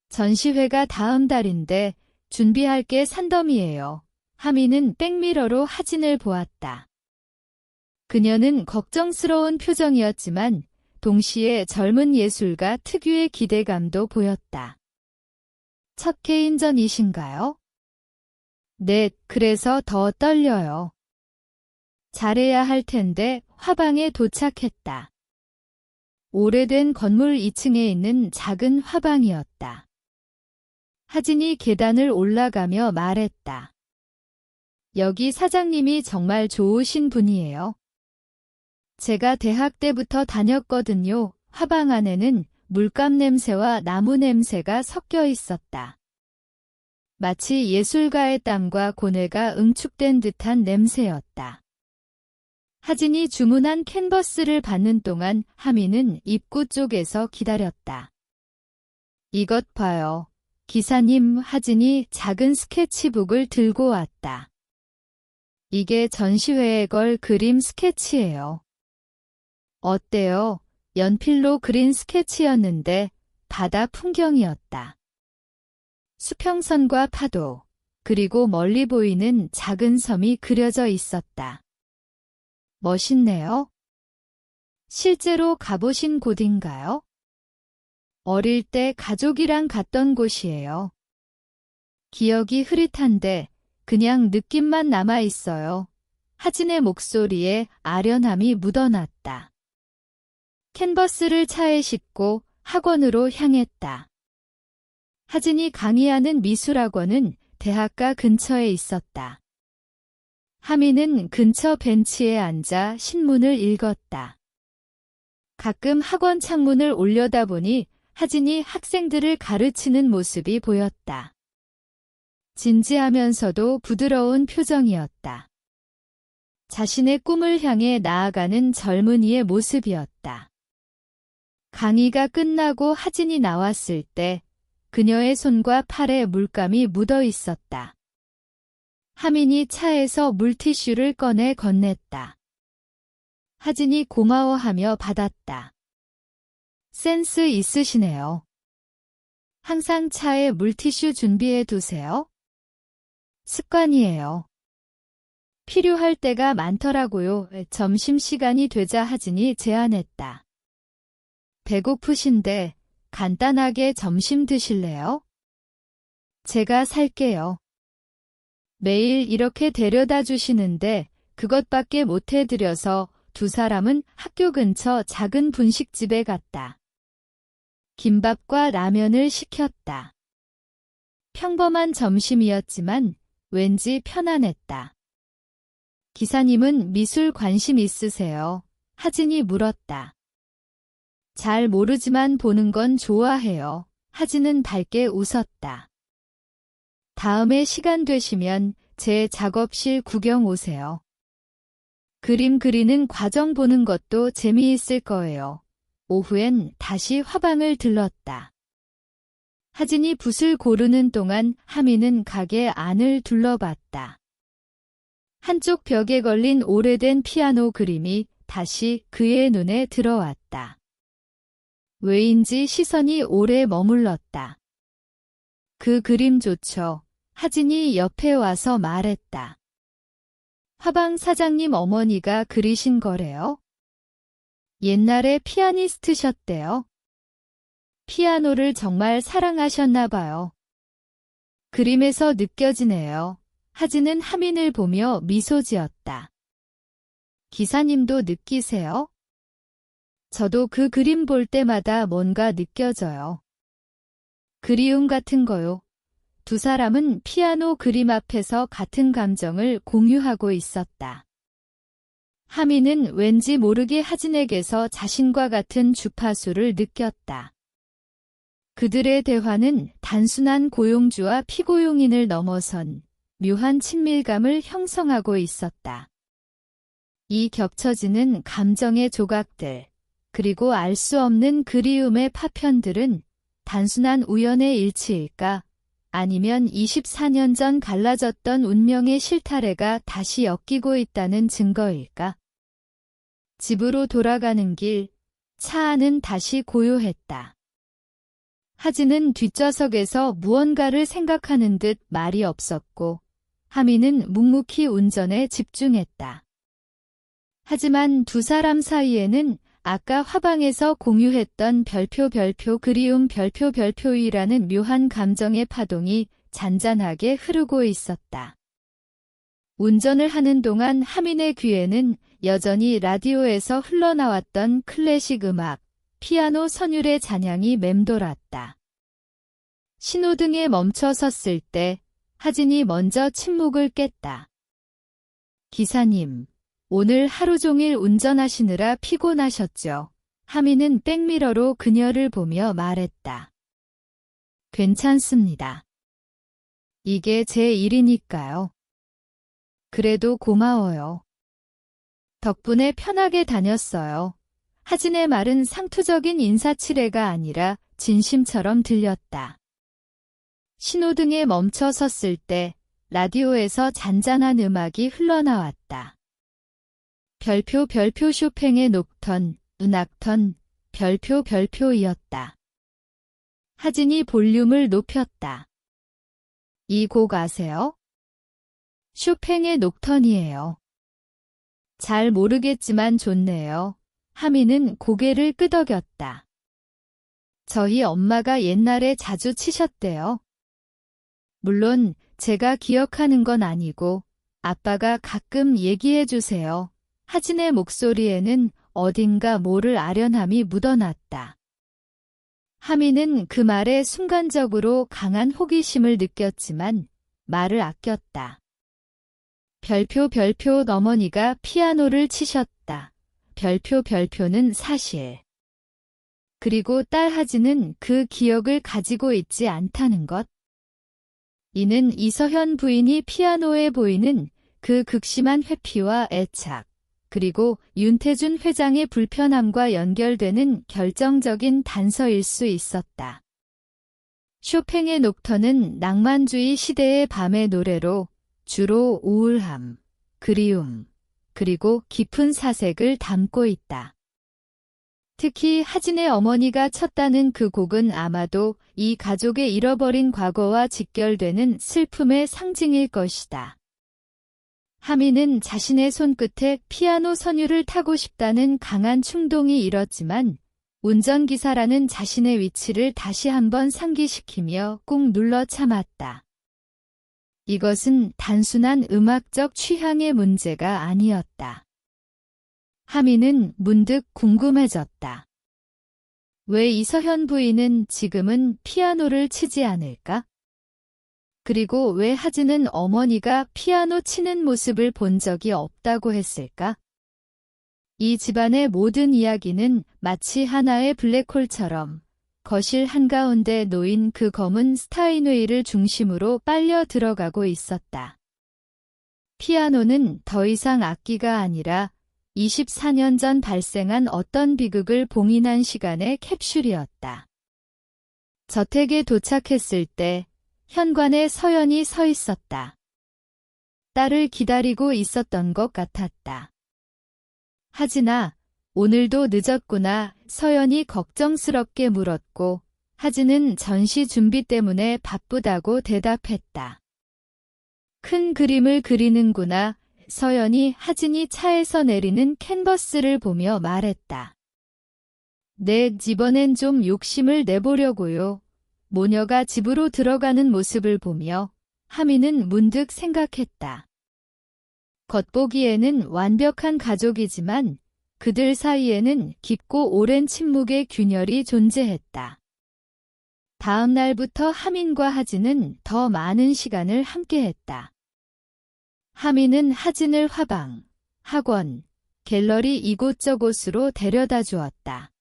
전시회가 다음 달인데 준비할 게 산더미예요. 하민은 백미러로 하진을 보았다. 그녀는 걱정스러운 표정이었지만 동시에 젊은 예술가 특유의 기대감도 보였다. 첫 개인전이신가요? 네, 그래서 더 떨려요. 잘해야 할 텐데 화방에 도착했다. 오래된 건물 2층에 있는 작은 화방이었다. 하진이 계단을 올라가며 말했다. 여기 사장님이 정말 좋으신 분이에요. 제가 대학 때부터 다녔거든요. 화방 안에는 물감 냄새와 나무 냄새가 섞여 있었다. 마치 예술가의 땀과 고뇌가 응축된 듯한 냄새였다. 하진이 주문한 캔버스를 받는 동안 하민은 입구 쪽에서 기다렸다. 이것 봐요. 기사님. 하진이 작은 스케치북을 들고 왔다. 이게 전시회에 걸 그림 스케치예요. 어때요? 연필로 그린 스케치였는데 바다 풍경이었다. 수평선과 파도, 그리고 멀리 보이는 작은 섬이 그려져 있었다. 멋있네요. 실제로 가보신 곳인가요? 어릴 때 가족이랑 갔던 곳이에요. 기억이 흐릿한데 그냥 느낌만 남아 있어요. 하진의 목소리에 아련함이 묻어났다. 캔버스를 차에 싣고 학원으로 향했다. 하진이 강의하는 미술학원은 대학가 근처에 있었다. 하민은 근처 벤치에 앉아 신문을 읽었다. 가끔 학원 창문을 올려다보니 하진이 학생들을 가르치는 모습이 보였다. 진지하면서도 부드러운 표정이었다. 자신의 꿈을 향해 나아가는 젊은이의 모습이었다. 강의가 끝나고 하진이 나왔을 때 그녀의 손과 팔에 물감이 묻어 있었다. 하민이 차에서 물티슈를 꺼내 건넸다. 하진이 고마워하며 받았다. 센스 있으시네요. 항상 차에 물티슈 준비해 두세요. 습관이에요. 필요할 때가 많더라고요. 점심시간이 되자 하진이 제안했다. 배고프신데 간단하게 점심 드실래요? 제가 살게요. 매일 이렇게 데려다 주시는데 그것밖에 못 해드려서 두 사람은 학교 근처 작은 분식집에 갔다. 김밥과 라면을 시켰다. 평범한 점심이었지만 왠지 편안했다. 기사님은 미술 관심 있으세요? 하진이 물었다. 잘 모르지만 보는 건 좋아해요. 하진은 밝게 웃었다. 다음에 시간 되시면 제 작업실 구경 오세요. 그림 그리는 과정 보는 것도 재미있을 거예요. 오후엔 다시 화방을 들렀다. 하진이 붓을 고르는 동안 하미는 가게 안을 둘러봤다. 한쪽 벽에 걸린 오래된 피아노 그림이 다시 그의 눈에 들어왔다. 왜인지 시선이 오래 머물렀다. 그 그림 좋죠. 하진이 옆에 와서 말했다. 화방 사장님 어머니가 그리신 거래요? 옛날에 피아니스트셨대요. 피아노를 정말 사랑하셨나 봐요. 그림에서 느껴지네요. 하진은 하민을 보며 미소 지었다. 기사님도 느끼세요? 저도 그 그림 볼 때마다 뭔가 느껴져요. 그리움 같은 거요. 두 사람은 피아노 그림 앞에서 같은 감정을 공유하고 있었다. 하민은 왠지 모르게 하진에게서 자신과 같은 주파수를 느꼈다. 그들의 대화는 단순한 고용주와 피고용인을 넘어선 묘한 친밀감을 형성하고 있었다. 이 겹쳐지는 감정의 조각들, 그리고 알 수 없는 그리움의 파편들은 단순한 우연의 일치일까? 아니면 24년 전 갈라졌던 운명의 실타래가 다시 엮이고 있다는 증거일까? 집으로 돌아가는 길, 차 안은 다시 고요했다. 하진은 뒷좌석에서 무언가를 생각하는 듯 말이 없었고, 하미는 묵묵히 운전에 집중했다. 하지만 두 사람 사이에는 아까 화방에서 공유했던 별표 그리움 별표이라는 묘한 감정의 파동이 잔잔하게 흐르고 있었다. 운전을 하는 동안 하민의 귀에는 여전히 라디오에서 흘러나왔던 클래식 음악, 피아노 선율의 잔향이 맴돌았다. 신호등에 멈춰 섰을 때 하진이 먼저 침묵을 깼다. 기사님, 오늘 하루 종일 운전하시느라 피곤하셨죠? 하민은 백미러로 그녀를 보며 말했다. 괜찮습니다. 이게 제 일이니까요. 그래도 고마워요. 덕분에 편하게 다녔어요. 하진의 말은 상투적인 인사치레가 아니라 진심처럼 들렸다. 신호등에 멈춰 섰을 때 라디오에서 잔잔한 음악이 흘러나왔다. 별표 쇼팽의 녹턴, 은악턴, 별표이었다. 하진이 볼륨을 높였다. 이 곡 아세요? 쇼팽의 녹턴이에요. 잘 모르겠지만 좋네요. 하미는 고개를 끄덕였다. 저희 엄마가 옛날에 자주 치셨대요. 물론 제가 기억하는 건 아니고 아빠가 가끔 얘기해 주세요. 하진의 목소리에는 어딘가 모를 아련함이 묻어났다. 하미는 그 말에 순간적으로 강한 호기심을 느꼈지만 말을 아꼈다. 별표 어머니가 피아노를 치셨다. 별표는 사실. 그리고 딸 하진은 그 기억을 가지고 있지 않다는 것. 이는 이서현 부인이 피아노에 보이는 그 극심한 회피와 애착, 그리고 윤태준 회장의 불편함과 연결되는 결정적인 단서일 수 있었다. 쇼팽의 녹턴은 낭만주의 시대의 밤의 노래로 주로 우울함, 그리움, 그리고 깊은 사색을 담고 있다. 특히 하진의 어머니가 쳤다는 그 곡은 아마도 이 가족의 잃어버린 과거와 직결되는 슬픔의 상징일 것이다. 하미는 자신의 손끝에 피아노 선율을 타고 싶다는 강한 충동이 일었지만 운전기사라는 자신의 위치를 다시 한번 상기시키며 꾹 눌러 참았다. 이것은 단순한 음악적 취향의 문제가 아니었다. 하민은 문득 궁금해졌다. 왜 이서현 부인은 지금은 피아노를 치지 않을까? 그리고 왜 하진은 어머니가 피아노 치는 모습을 본 적이 없다고 했을까? 이 집안의 모든 이야기는 마치 하나의 블랙홀처럼 거실 한가운데 놓인 그 검은 스타인웨이를 중심으로 빨려 들어가고 있었다. 피아노는 더 이상 악기가 아니라 24년 전 발생한 어떤 비극을 봉인한 시간의 캡슐이었다. 저택에 도착했을 때 현관에 서연이 서 있었다. 딸을 기다리고 있었던 것 같았다. 하진아, 오늘도 늦었구나. 서연이 걱정스럽게 물었고 하진은 전시 준비 때문에 바쁘다고 대답했다. 큰 그림을 그리는구나. 서연이 하진이 차에서 내리는 캔버스를 보며 말했다. 네, 이번엔 좀 욕심을 내보려고요. 모녀가 집으로 들어가는 모습을 보며 하민은 문득 생각했다. 겉보기에는 완벽한 가족이지만 그들 사이에는 깊고 오랜 침묵의 균열이 존재했다. 다음 날부터 하민과 하진은 더 많은 시간을 함께했다. 하민은 하진을 화방, 학원, 갤러리 이곳저곳으로 데려다 주었다.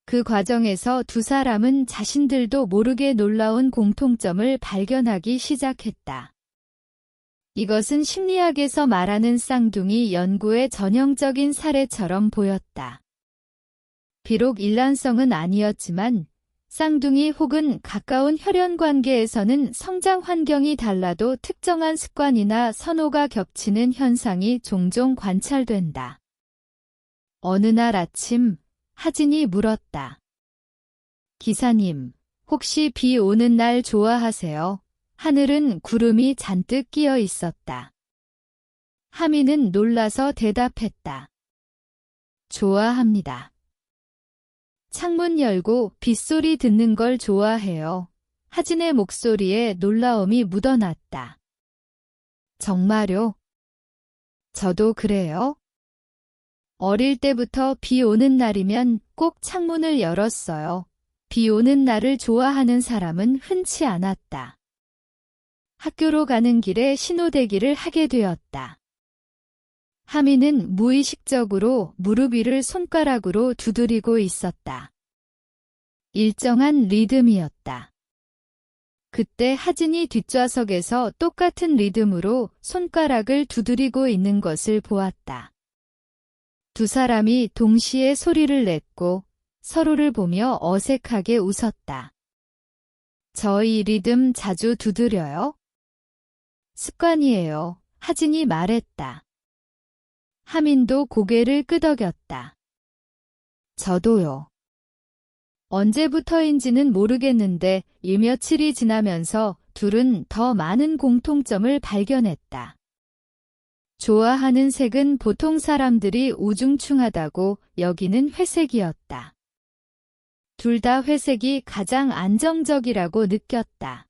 그 과정에서 두 사람은 자신들도 모르게 놀라운 공통점을 발견하기 시작했다. 이것은 심리학에서 말하는 쌍둥이 연구의 전형적인 사례처럼 보였다. 비록 일란성은 아니었지만 쌍둥이 혹은 가까운 혈연 관계에서는 성장 환경이 달라도 특정한 습관이나 선호가 겹치는 현상이 종종 관찰된다. 어느 날 아침 하진이 물었다. 기사님, 혹시 비 오는 날 좋아하세요? 하늘은 구름이 잔뜩 끼어 있었다. 하민은 놀라서 대답했다. 좋아합니다. 창문 열고 빗소리 듣는 걸 좋아해요. 하진의 목소리에 놀라움이 묻어났다. 정말요? 저도 그래요. 어릴 때부터 비 오는 날이면 꼭 창문을 열었어요. 비 오는 날을 좋아하는 사람은 흔치 않았다. 학교로 가는 길에 신호대기를 하게 되었다. 하민은 무의식적으로 무릎 위를 손가락으로 두드리고 있었다. 일정한 리듬이었다. 그때 하진이 뒷좌석에서 똑같은 리듬으로 손가락을 두드리고 있는 것을 보았다. 두 사람이 동시에 소리를 냈고 서로를 보며 어색하게 웃었다. 저 이 리듬 자주 두드려요? 습관이에요. 하진이 말했다. 하민도 고개를 끄덕였다. 저도요. 언제부터인지는 모르겠는데 이 며칠이 지나면서 둘은 더 많은 공통점을 발견했다. 좋아하는 색은 보통 사람들이 우중충하다고 여기는 회색이었다. 둘 다 회색이 가장 안정적이라고 느꼈다.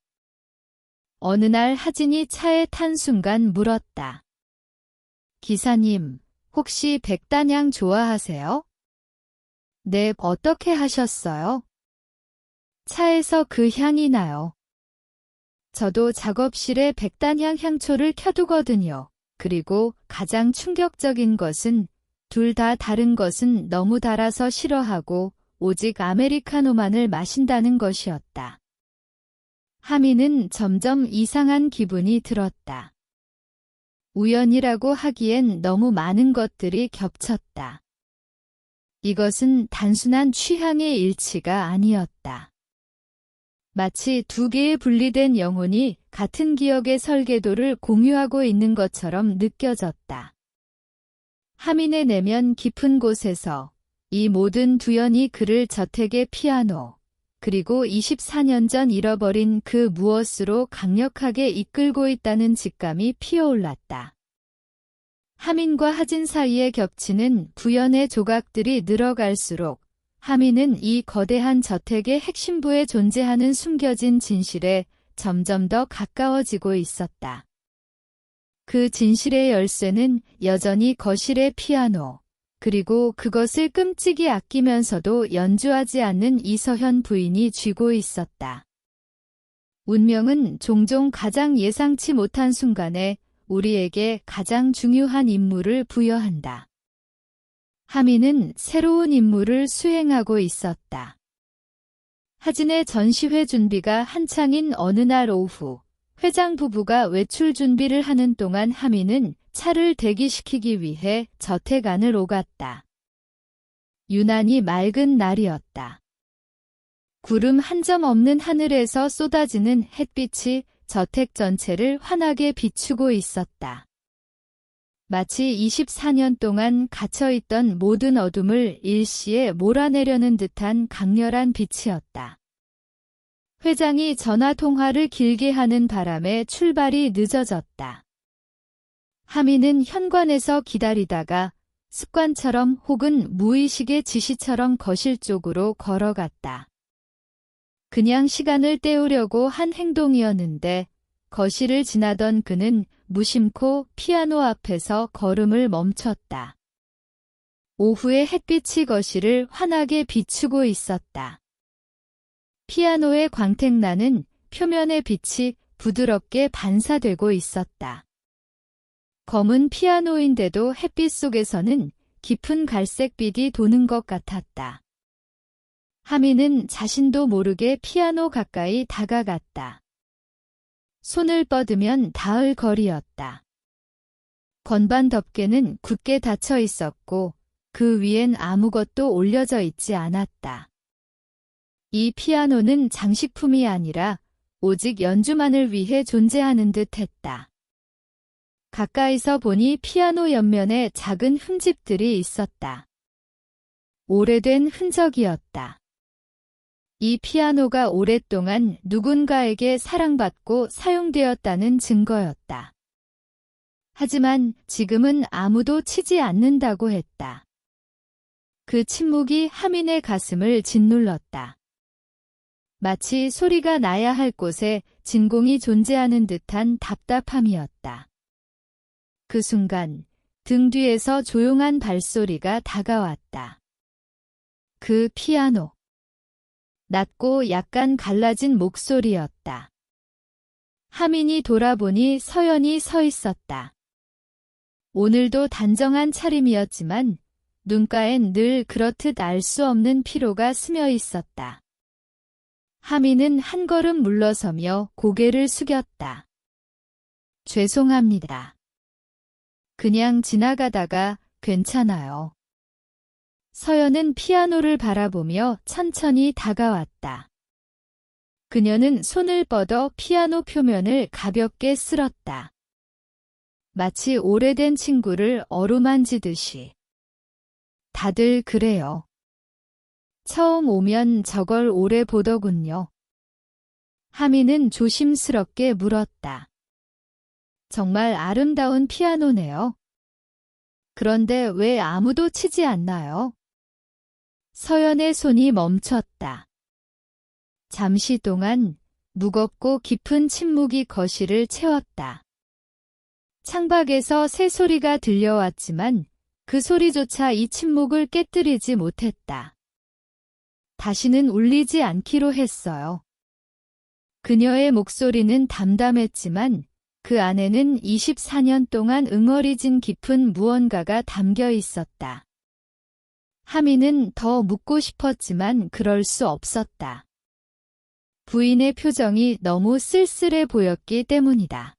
어느 날 하진이 차에 탄 순간 물었다. 기사님, 혹시 백단향 좋아하세요? 네, 어떻게 하셨어요? 차에서 그 향이 나요. 저도 작업실에 백단향 향초를 켜두거든요. 그리고 가장 충격적인 것은 둘 다 다른 것은 너무 달아서 싫어하고 오직 아메리카노만을 마신다는 것이었다. 하민은 점점 이상한 기분이 들었다. 우연이라고 하기엔 너무 많은 것들이 겹쳤다. 이것은 단순한 취향의 일치가 아니었다. 마치 두 개의 분리된 영혼이 같은 기억의 설계도를 공유하고 있는 것처럼 느껴졌다. 하민의 내면 깊은 곳에서 이 모든 두연이 그를 저택의 피아노, 그리고 24년 전 잃어버린 그 무엇으로 강력하게 이끌고 있다는 직감이 피어올랐다. 하민과 하진 사이에 겹치는 부연의 조각들이 늘어갈수록 하미는 이 거대한 저택의 핵심부에 존재하는 숨겨진 진실에 점점 더 가까워지고 있었다. 그 진실의 열쇠는 여전히 거실의 피아노, 그리고 그것을 끔찍이 아끼면서도 연주하지 않는 이서현 부인이 쥐고 있었다. 운명은 종종 가장 예상치 못한 순간에 우리에게 가장 중요한 임무를 부여한다. 하미는 새로운 임무를 수행하고 있었다. 하진의 전시회 준비가 한창인 어느 날 오후, 회장 부부가 외출 준비를 하는 동안 하미는 차를 대기시키기 위해 저택 안을 오갔다. 유난히 맑은 날이었다. 구름 한 점 없는 하늘에서 쏟아지는 햇빛이 저택 전체를 환하게 비추고 있었다. 마치 24년 동안 갇혀있던 모든 어둠을 일시에 몰아내려는 듯한 강렬한 빛이었다. 회장이 전화통화를 길게 하는 바람에 출발이 늦어졌다. 하미는 현관에서 기다리다가 습관처럼 혹은 무의식의 지시처럼 거실 쪽으로 걸어갔다. 그냥 시간을 때우려고 한 행동이었는데 거실을 지나던 그는 무심코 피아노 앞에서 걸음을 멈췄다. 오후의 햇빛이 거실을 환하게 비추고 있었다. 피아노의 광택나는 표면의 빛이 부드럽게 반사되고 있었다. 검은 피아노인데도 햇빛 속에서는 깊은 갈색빛이 도는 것 같았다. 하미는 자신도 모르게 피아노 가까이 다가갔다. 손을 뻗으면 닿을 거리였다. 건반 덮개는 굳게 닫혀 있었고 그 위엔 아무것도 올려져 있지 않았다. 이 피아노는 장식품이 아니라 오직 연주만을 위해 존재하는 듯 했다. 가까이서 보니 피아노 옆면에 작은 흠집들이 있었다. 오래된 흔적이었다. 이 피아노가 오랫동안 누군가에게 사랑받고 사용되었다는 증거였다. 하지만 지금은 아무도 치지 않는다고 했다. 그 침묵이 하민의 가슴을 짓눌렀다. 마치 소리가 나야 할 곳에 진공이 존재하는 듯한 답답함이었다. 그 순간 등 뒤에서 조용한 발소리가 다가왔다. 그 피아노. 낮고 약간 갈라진 목소리였다. 하민이 돌아보니 서연이 서 있었다. 오늘도 단정한 차림이었지만 눈가엔 늘 그렇듯 알 수 없는 피로가 스며 있었다. 하민은 한 걸음 물러서며 고개를 숙였다. 죄송합니다. 그냥 지나가다가 괜찮아요. 서연은 피아노를 바라보며 천천히 다가왔다. 그녀는 손을 뻗어 피아노 표면을 가볍게 쓸었다. 마치 오래된 친구를 어루만지듯이. 다들 그래요. 처음 오면 저걸 오래 보더군요. 하미는 조심스럽게 물었다. 정말 아름다운 피아노네요. 그런데 왜 아무도 치지 않나요? 서연의 손이 멈췄다. 잠시 동안 무겁고 깊은 침묵이 거실을 채웠다. 창밖에서 새소리가 들려왔지만 그 소리조차 이 침묵을 깨뜨리지 못했다. 다시는 울리지 않기로 했어요. 그녀의 목소리는 담담했지만 그 안에는 24년 동안 응어리진 깊은 무언가가 담겨 있었다. 하미는 더 묻고 싶었지만 그럴 수 없었다. 부인의 표정이 너무 쓸쓸해 보였기 때문이다.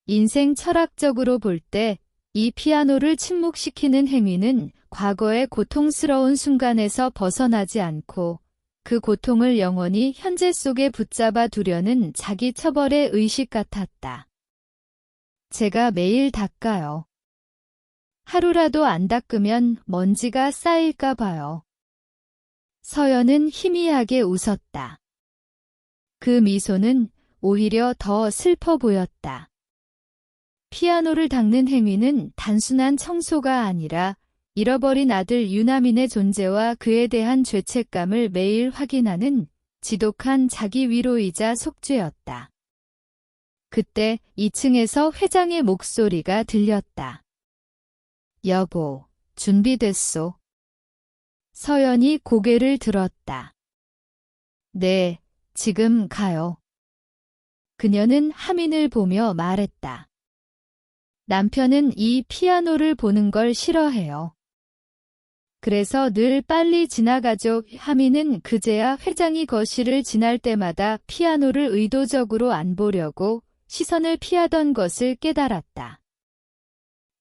인생 철학적으로 볼 때 이 피아노를 침묵시키는 행위는 과거의 고통스러운 순간에서 벗어나지 않고 그 고통을 영원히 현재 속에 붙잡아 두려는 자기 처벌의 의식 같았다. 제가 매일 닦아요. 하루라도 안 닦으면 먼지가 쌓일까 봐요. 서연은 희미하게 웃었다. 그 미소는 오히려 더 슬퍼 보였다. 피아노를 닦는 행위는 단순한 청소가 아니라 잃어버린 아들 유나민의 존재와 그에 대한 죄책감을 매일 확인하는 지독한 자기 위로이자 속죄였다. 그때 2층에서 회장의 목소리가 들렸다. 여보, 준비됐소. 서연이 고개를 들었다. 네, 지금 가요. 그녀는 하민을 보며 말했다. 남편은 이 피아노를 보는 걸 싫어해요. 그래서 늘 빨리 지나가죠. 하민은 그제야 회장이 거실을 지날 때마다 피아노를 의도적으로 안 보려고 시선을 피하던 것을 깨달았다.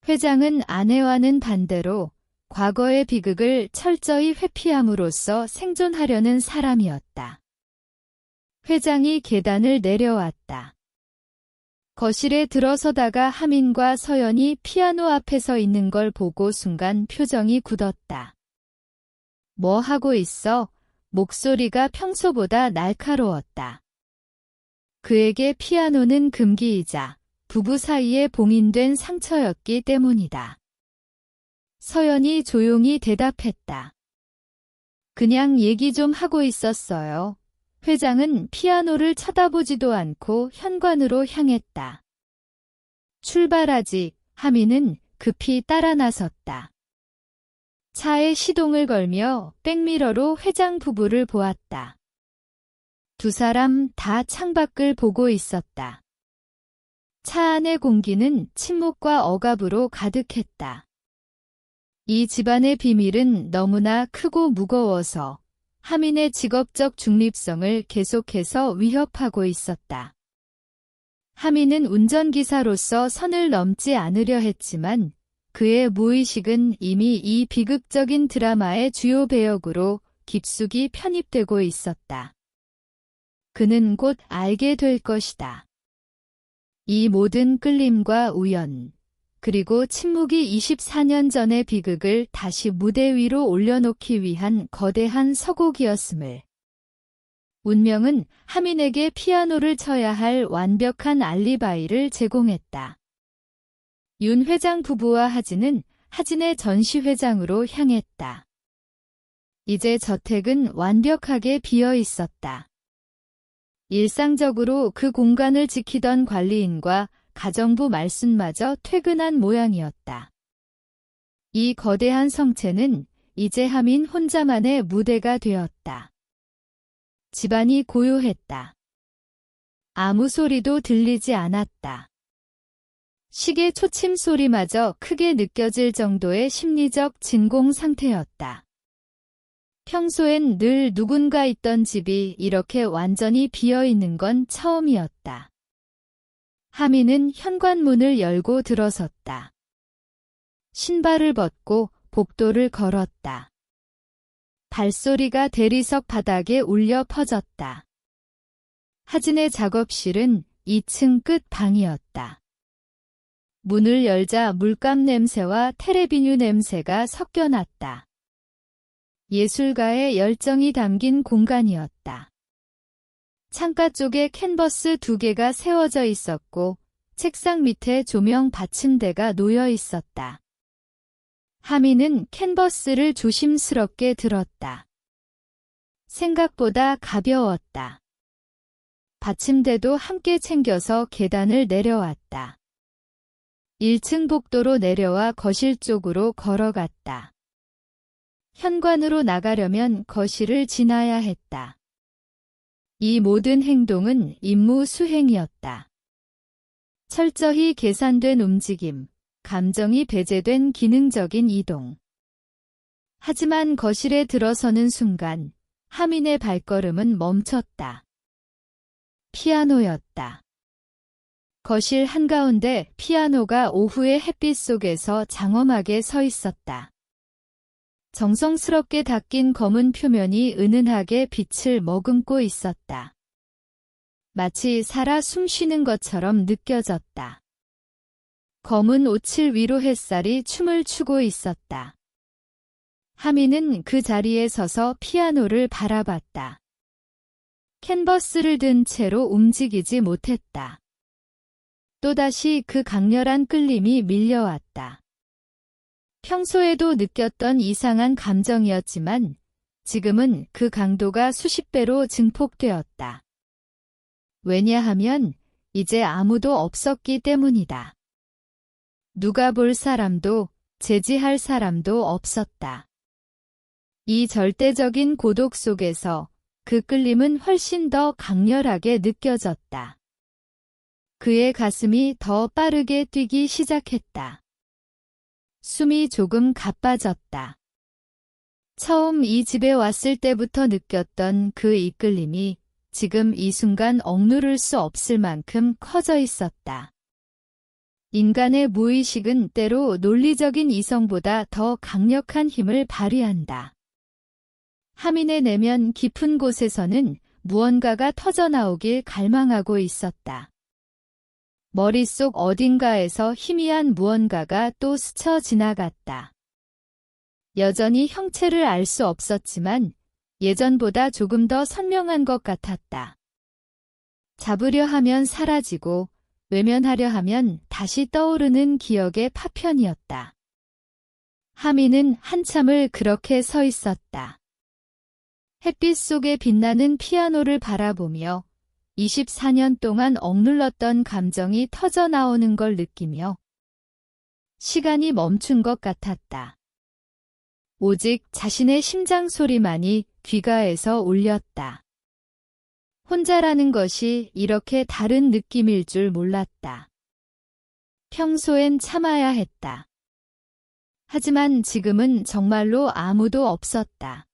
회장은 아내와는 반대로 과거의 비극을 철저히 회피함으로써 생존하려는 사람이었다. 회장이 계단을 내려왔다. 거실에 들어서다가 하민과 서연이 피아노 앞에 서 있는 걸 보고 순간 표정이 굳었다. 뭐 하고 있어? 목소리가 평소보다 날카로웠다. 그에게 피아노는 금기이자 부부 사이에 봉인된 상처였기 때문이다. 서연이 조용히 대답했다. 그냥 얘기 좀 하고 있었어요. 회장은 피아노를 쳐다보지도 않고 현관으로 향했다. 출발하지. 하민은 급히 따라 나섰다. 차에 시동을 걸며 백미러로 회장 부부를 보았다. 두 사람 다 창밖을 보고 있었다. 차 안의 공기는 침묵과 억압으로 가득했다. 이 집안의 비밀은 너무나 크고 무거워서 하민의 직업적 중립성을 계속해서 위협하고 있었다. 하민은 운전기사로서 선을 넘지 않으려 했지만 그의 무의식은 이미 이 비극적인 드라마의 주요 배역으로 깊숙이 편입되고 있었다. 그는 곧 알게 될 것이다. 이 모든 끌림과 우연, 그리고 침묵이 24년 전의 비극을 다시 무대 위로 올려놓기 위한 거대한 서곡이었음을. 운명은 하민에게 피아노를 쳐야 할 완벽한 알리바이를 제공했다. 윤 회장 부부와 하진은 하진의 전시회장으로 향했다. 이제 저택은 완벽하게 비어 있었다. 일상적으로 그 공간을 지키던 관리인과 가정부 말순마저 퇴근한 모양이었다. 이 거대한 성체는 이제 하민 혼자만의 무대가 되었다. 집안이 고요했다. 아무 소리도 들리지 않았다. 시계 초침 소리마저 크게 느껴질 정도의 심리적 진공 상태였다. 평소엔 늘 누군가 있던 집이 이렇게 완전히 비어있는 건 처음이었다. 하민은 현관문을 열고 들어섰다. 신발을 벗고 복도를 걸었다. 발소리가 대리석 바닥에 울려 퍼졌다. 하진의 작업실은 2층 끝 방이었다. 문을 열자 물감 냄새와 테레비뉴 냄새가 섞여났다. 예술가의 열정이 담긴 공간이었다. 창가 쪽에 캔버스 2개가 세워져 있었고 책상 밑에 조명 받침대가 놓여 있었다. 하민은 캔버스를 조심스럽게 들었다. 생각보다 가벼웠다. 받침대도 함께 챙겨서 계단을 내려왔다. 1층 복도로 내려와 거실 쪽으로 걸어갔다. 현관으로 나가려면 거실을 지나야 했다. 이 모든 행동은 임무 수행이었다. 철저히 계산된 움직임, 감정이 배제된 기능적인 이동. 하지만 거실에 들어서는 순간 하민의 발걸음은 멈췄다. 피아노였다. 거실 한가운데 피아노가 오후의 햇빛 속에서 장엄하게 서 있었다. 정성스럽게 닦인 검은 표면이 은은하게 빛을 머금고 있었다. 마치 살아 숨쉬는 것처럼 느껴졌다. 검은 오칠 위로 햇살이 춤을 추고 있었다. 하민은 그 자리에 서서 피아노를 바라봤다. 캔버스를 든 채로 움직이지 못했다. 또다시 그 강렬한 끌림이 밀려왔다. 평소에도 느꼈던 이상한 감정이었지만 지금은 그 강도가 수십 배로 증폭되었다. 왜냐하면 이제 아무도 없었기 때문이다. 누가 볼 사람도 제지할 사람도 없었다. 이 절대적인 고독 속에서 그 끌림은 훨씬 더 강렬하게 느껴졌다. 그의 가슴이 더 빠르게 뛰기 시작했다. 숨이 조금 가빠졌다. 처음 이 집에 왔을 때부터 느꼈던 그 이끌림이 지금 이 순간 억누를 수 없을 만큼 커져 있었다. 인간의 무의식은 때로 논리적인 이성보다 더 강력한 힘을 발휘한다. 하민의 내면 깊은 곳에서는 무언가가 터져나오길 갈망하고 있었다. 머릿속 어딘가에서 희미한 무언가가 또 스쳐 지나갔다. 여전히 형체를 알 수 없었지만 예전보다 조금 더 선명한 것 같았다. 잡으려 하면 사라지고 외면하려 하면 다시 떠오르는 기억의 파편이었다. 하민은 한참을 그렇게 서 있었다. 햇빛 속에 빛나는 피아노를 바라보며 24년 동안 억눌렀던 감정이 터져나오는 걸 느끼며 시간이 멈춘 것 같았다. 오직 자신의 심장 소리만이 귀가에서 울렸다. 혼자라는 것이 이렇게 다른 느낌일 줄 몰랐다. 평소엔 참아야 했다. 하지만 지금은 정말로 아무도 없었다.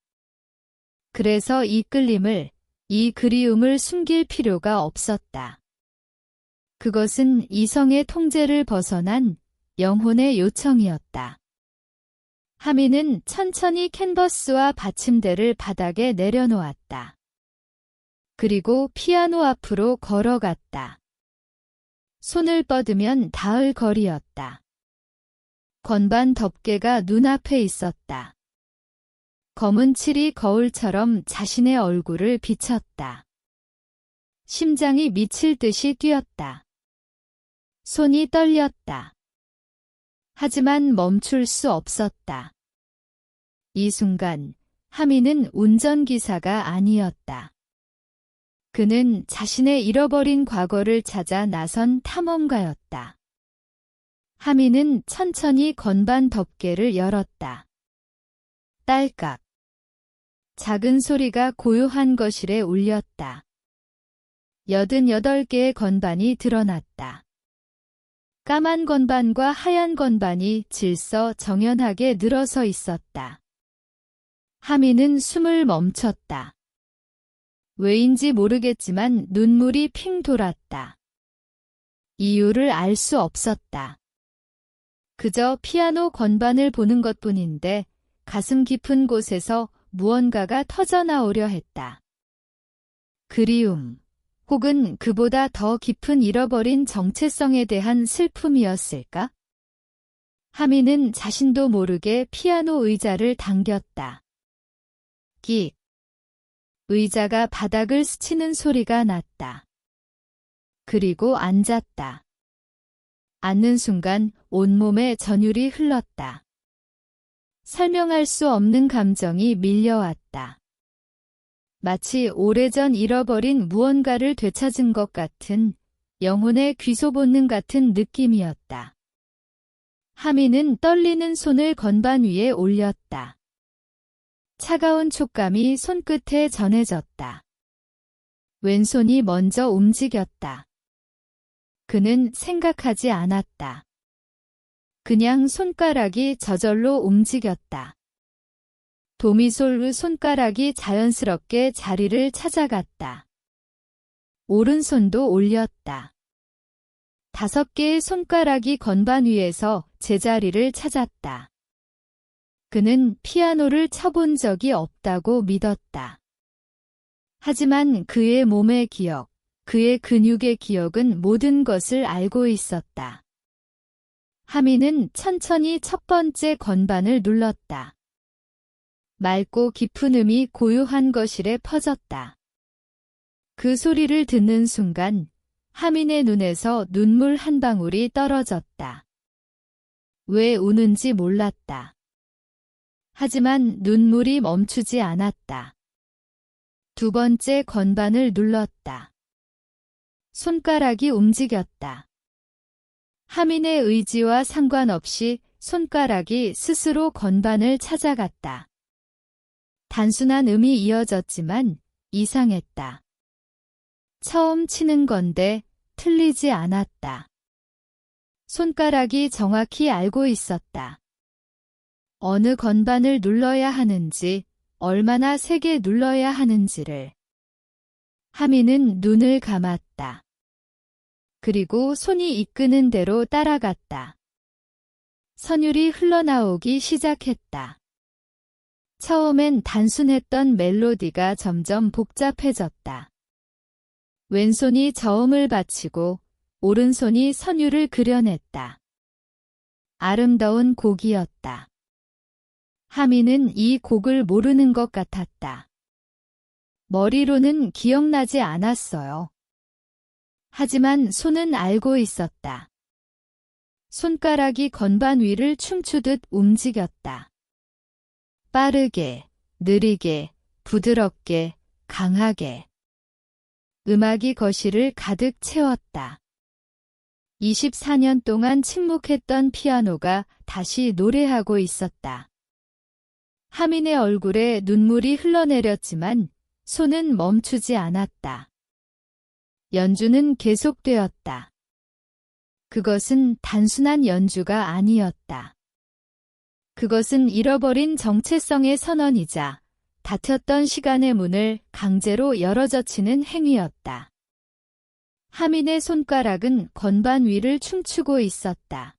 그래서 이 끌림을, 이 그리움을 숨길 필요가 없었다. 그것은 이성의 통제를 벗어난 영혼의 요청이었다. 하민은 천천히 캔버스와 받침대를 바닥에 내려놓았다. 그리고 피아노 앞으로 걸어갔다. 손을 뻗으면 닿을 거리였다. 건반 덮개가 눈앞에 있었다. 검은 칠이 거울처럼 자신의 얼굴을 비쳤다. 심장이 미칠 듯이 뛰었다. 손이 떨렸다. 하지만 멈출 수 없었다. 이 순간 하민은 운전기사가 아니었다. 그는 자신의 잃어버린 과거를 찾아 나선 탐험가였다. 하민은 천천히 건반 덮개를 열었다. 딸깍. 작은 소리가 고요한 거실에 울렸다. 88개의 건반이 드러났다. 까만 건반과 하얀 건반이 질서정연하게 늘어서 있었다. 하민은 숨을 멈췄다. 왜인지 모르겠지만 눈물이 핑 돌았다. 이유를 알 수 없었다. 그저 피아노 건반을 보는 것뿐인데 가슴 깊은 곳에서 무언가가 터져나오려 했다. 그리움, 혹은 그보다 더 깊은 잃어버린 정체성에 대한 슬픔이었을까? 하민은 자신도 모르게 피아노 의자를 당겼다. 끽. 의자가 바닥을 스치는 소리가 났다. 그리고 앉았다. 앉는 순간 온몸에 전율이 흘렀다. 설명할 수 없는 감정이 밀려왔다. 마치 오래전 잃어버린 무언가를 되찾은 것 같은 영혼의 귀소 본능 같은 느낌이었다. 하민은 떨리는 손을 건반 위에 올렸다. 차가운 촉감이 손끝에 전해졌다. 왼손이 먼저 움직였다. 그는 생각하지 않았다. 그냥 손가락이 저절로 움직였다. 도미솔 손가락이 자연스럽게 자리를 찾아갔다. 오른손도 올렸다. 5개의 손가락이 건반 위에서 제자리를 찾았다. 그는 피아노를 쳐본 적이 없다고 믿었다. 하지만 그의 몸의 기억, 그의 근육의 기억은 모든 것을 알고 있었다. 하민은 천천히 첫 번째 건반을 눌렀다. 맑고 깊은 음이 고요한 거실에 퍼졌다. 그 소리를 듣는 순간 하민의 눈에서 눈물 한 방울이 떨어졌다. 왜 우는지 몰랐다. 하지만 눈물이 멈추지 않았다. 두 번째 건반을 눌렀다. 손가락이 움직였다. 하민의 의지와 상관없이 손가락이 스스로 건반을 찾아갔다. 단순한 음이 이어졌지만 이상했다. 처음 치는 건데 틀리지 않았다. 손가락이 정확히 알고 있었다. 어느 건반을 눌러야 하는지, 얼마나 세게 눌러야 하는지를. 하민은 눈을 감았다. 그리고 손이 이끄는 대로 따라갔다. 선율이 흘러나오기 시작했다. 처음엔 단순했던 멜로디가 점점 복잡해졌다. 왼손이 저음을 바치고 오른손이 선율을 그려냈다. 아름다운 곡이었다. 하민은 이 곡을 모르는 것 같았다. 머리로는 기억나지 않았어요. 하지만 손은 알고 있었다. 손가락이 건반 위를 춤추듯 움직였다. 빠르게, 느리게, 부드럽게, 강하게. 음악이 거실을 가득 채웠다. 24년 동안 침묵했던 피아노가 다시 노래하고 있었다. 하민의 얼굴에 눈물이 흘러내렸지만 손은 멈추지 않았다. 연주는 계속되었다. 그것은 단순한 연주가 아니었다. 그것은 잃어버린 정체성의 선언이자 닫혔던 시간의 문을 강제로 열어젖히는 행위였다. 하민의 손가락은 건반 위를 춤추고 있었다.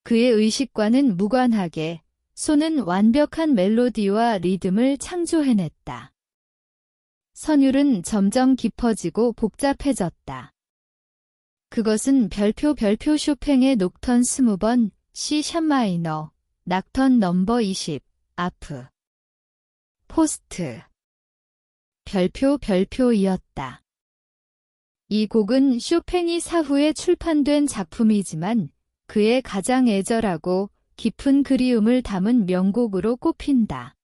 그의 의식과는 무관하게 손은 완벽한 멜로디와 리듬을 창조해냈다. 선율은 점점 깊어지고 복잡해졌다. 그것은 별표 쇼팽의 녹턴 20번, C# 마이너, 낙턴 넘버 20, 아프, 포스트, 별표이었다. 이 곡은 쇼팽이 사후에 출판된 작품이지만 그의 가장 애절하고 깊은 그리움을 담은 명곡으로 꼽힌다.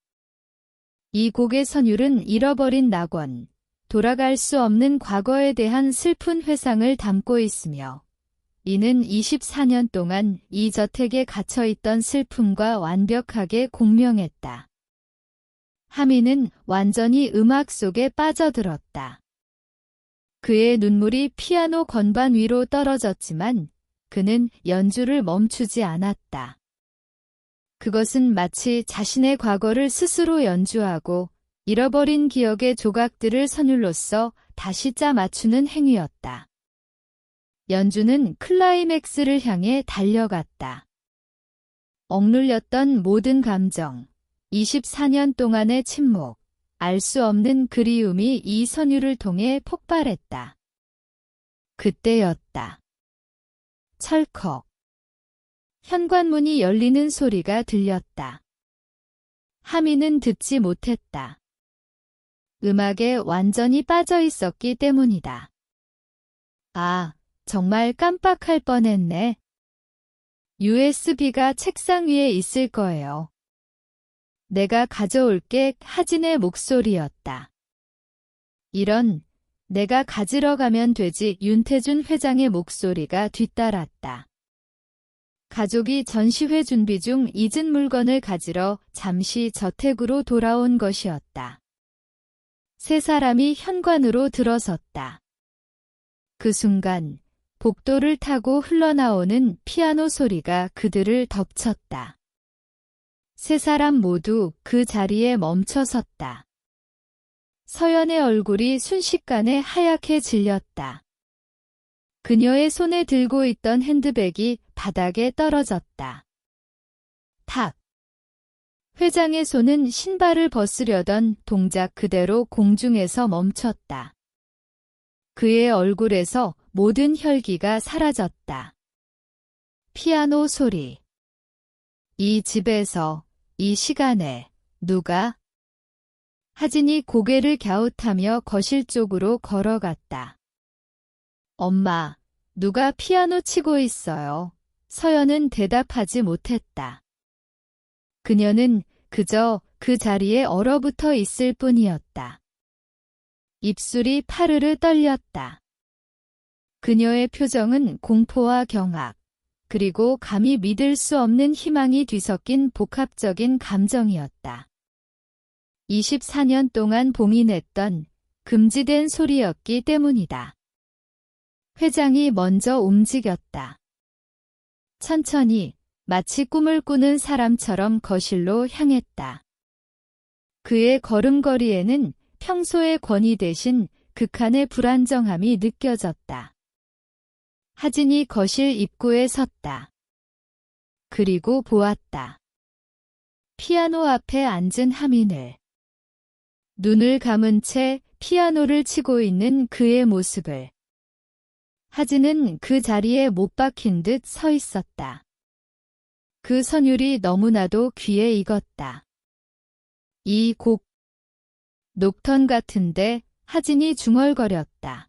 이 곡의 선율은 잃어버린 낙원, 돌아갈 수 없는 과거에 대한 슬픈 회상을 담고 있으며 이는 24년 동안 이 저택에 갇혀있던 슬픔과 완벽하게 공명했다. 하민은 완전히 음악 속에 빠져들었다. 그의 눈물이 피아노 건반 위로 떨어졌지만 그는 연주를 멈추지 않았다. 그것은 마치 자신의 과거를 스스로 연주하고 잃어버린 기억의 조각들을 선율로서 다시 짜 맞추는 행위였다. 연주는 클라이맥스를 향해 달려갔다. 억눌렸던 모든 감정, 24년 동안의 침묵, 알 수 없는 그리움이 이 선율을 통해 폭발했다. 그때였다. 철컥. 현관문이 열리는 소리가 들렸다. 하민은 듣지 못했다. 음악에 완전히 빠져 있었기 때문이다. 아, 정말 깜빡할 뻔했네. USB가 책상 위에 있을 거예요. 내가 가져올게. 하진의 목소리였다. 이런, 내가 가지러 가면 되지. 윤태준 회장의 목소리가 뒤따랐다. 가족이 전시회 준비 중 잊은 물건을 가지러 잠시 저택으로 돌아온 것이었다. 세 사람이 현관으로 들어섰다. 그 순간 복도를 타고 흘러나오는 피아노 소리가 그들을 덮쳤다. 세 사람 모두 그 자리에 멈춰 섰다. 서연의 얼굴이 순식간에 하얗게 질렸다. 그녀의 손에 들고 있던 핸드백이 바닥에 떨어졌다. 탁! 회장의 손은 신발을 벗으려던 동작 그대로 공중에서 멈췄다. 그의 얼굴에서 모든 혈기가 사라졌다. 피아노 소리. 이 집에서, 이 시간에, 누가? 하진이 고개를 갸웃하며 거실 쪽으로 걸어갔다. 엄마, 누가 피아노 치고 있어요. 서연은 대답하지 못했다. 그녀는 그저 그 자리에 얼어붙어 있을 뿐이었다. 입술이 파르르 떨렸다. 그녀의 표정은 공포와 경악, 그리고 감히 믿을 수 없는 희망이 뒤섞인 복합적인 감정이었다. 24년 동안 봉인했던 금지된 소리였기 때문이다. 회장이 먼저 움직였다. 천천히, 마치 꿈을 꾸는 사람처럼 거실로 향했다. 그의 걸음걸이에는 평소의 권위 대신 극한의 불안정함이 느껴졌다. 하진이 거실 입구에 섰다. 그리고 보았다. 피아노 앞에 앉은 하민을. 눈을 감은 채 피아노를 치고 있는 그의 모습을. 하진은 그 자리에 못 박힌 듯 서 있었다. 그 선율이 너무나도 귀에 익었다. 이 곡, 녹턴 같은데 하진이 중얼거렸다.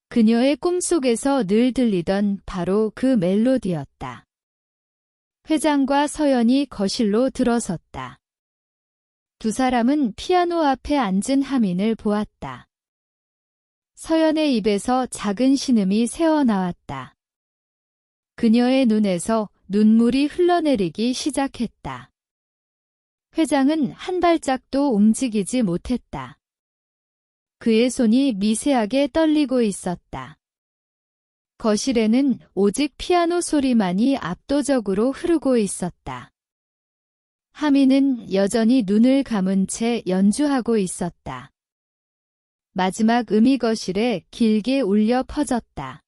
그녀의 꿈속에서 늘 들리던 바로 그 멜로디였다. 회장과 서연이 거실로 들어섰다. 두 사람은 피아노 앞에 앉은 하민을 보았다. 서연의 입에서 작은 신음이 새어나왔다. 그녀의 눈에서 눈물이 흘러내리기 시작했다. 회장은 한 발짝도 움직이지 못했다. 그의 손이 미세하게 떨리고 있었다. 거실에는 오직 피아노 소리만이 압도적으로 흐르고 있었다. 하민은 여전히 눈을 감은 채 연주하고 있었다. 마지막 음이 거실에 길게 울려 퍼졌다.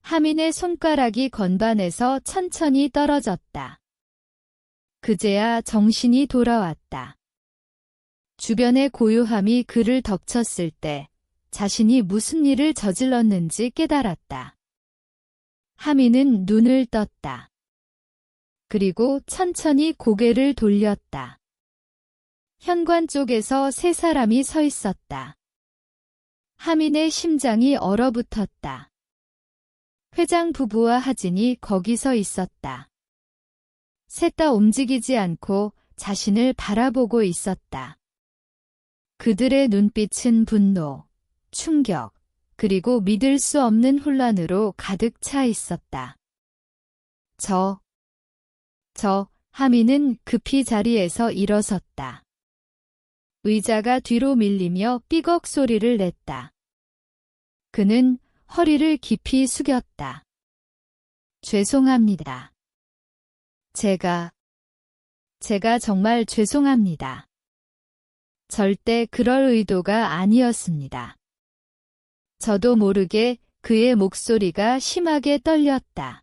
하민의 손가락이 건반에서 천천히 떨어졌다. 그제야 정신이 돌아왔다. 주변의 고요함이 그를 덮쳤을 때 자신이 무슨 일을 저질렀는지 깨달았다. 하민은 눈을 떴다. 그리고 천천히 고개를 돌렸다. 현관 쪽에서 세 사람이 서 있었다. 하민의 심장이 얼어붙었다. 회장 부부와 하진이 거기서 있었다. 셋 다 움직이지 않고 자신을 바라보고 있었다. 그들의 눈빛은 분노, 충격, 그리고 믿을 수 없는 혼란으로 가득 차 있었다. 하민은 급히 자리에서 일어섰다. 의자가 뒤로 밀리며 삐걱 소리를 냈다. 그는 허리를 깊이 숙였다. 죄송합니다. 제가 정말 죄송합니다. 절대 그럴 의도가 아니었습니다. 저도 모르게 그의 목소리가 심하게 떨렸다.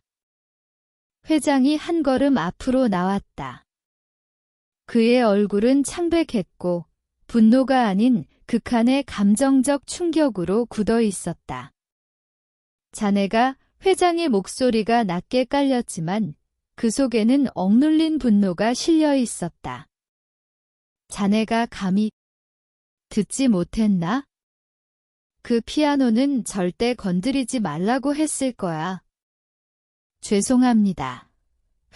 회장이 한 걸음 앞으로 나왔다. 그의 얼굴은 창백했고 분노가 아닌 극한의 감정적 충격으로 굳어 있었다. 자네가 회장의 목소리가 낮게 깔렸지만 그 속에는 억눌린 분노가 실려 있었다. 자네가 감히 듣지 못했나? 그 피아노는 절대 건드리지 말라고 했을 거야. 죄송합니다.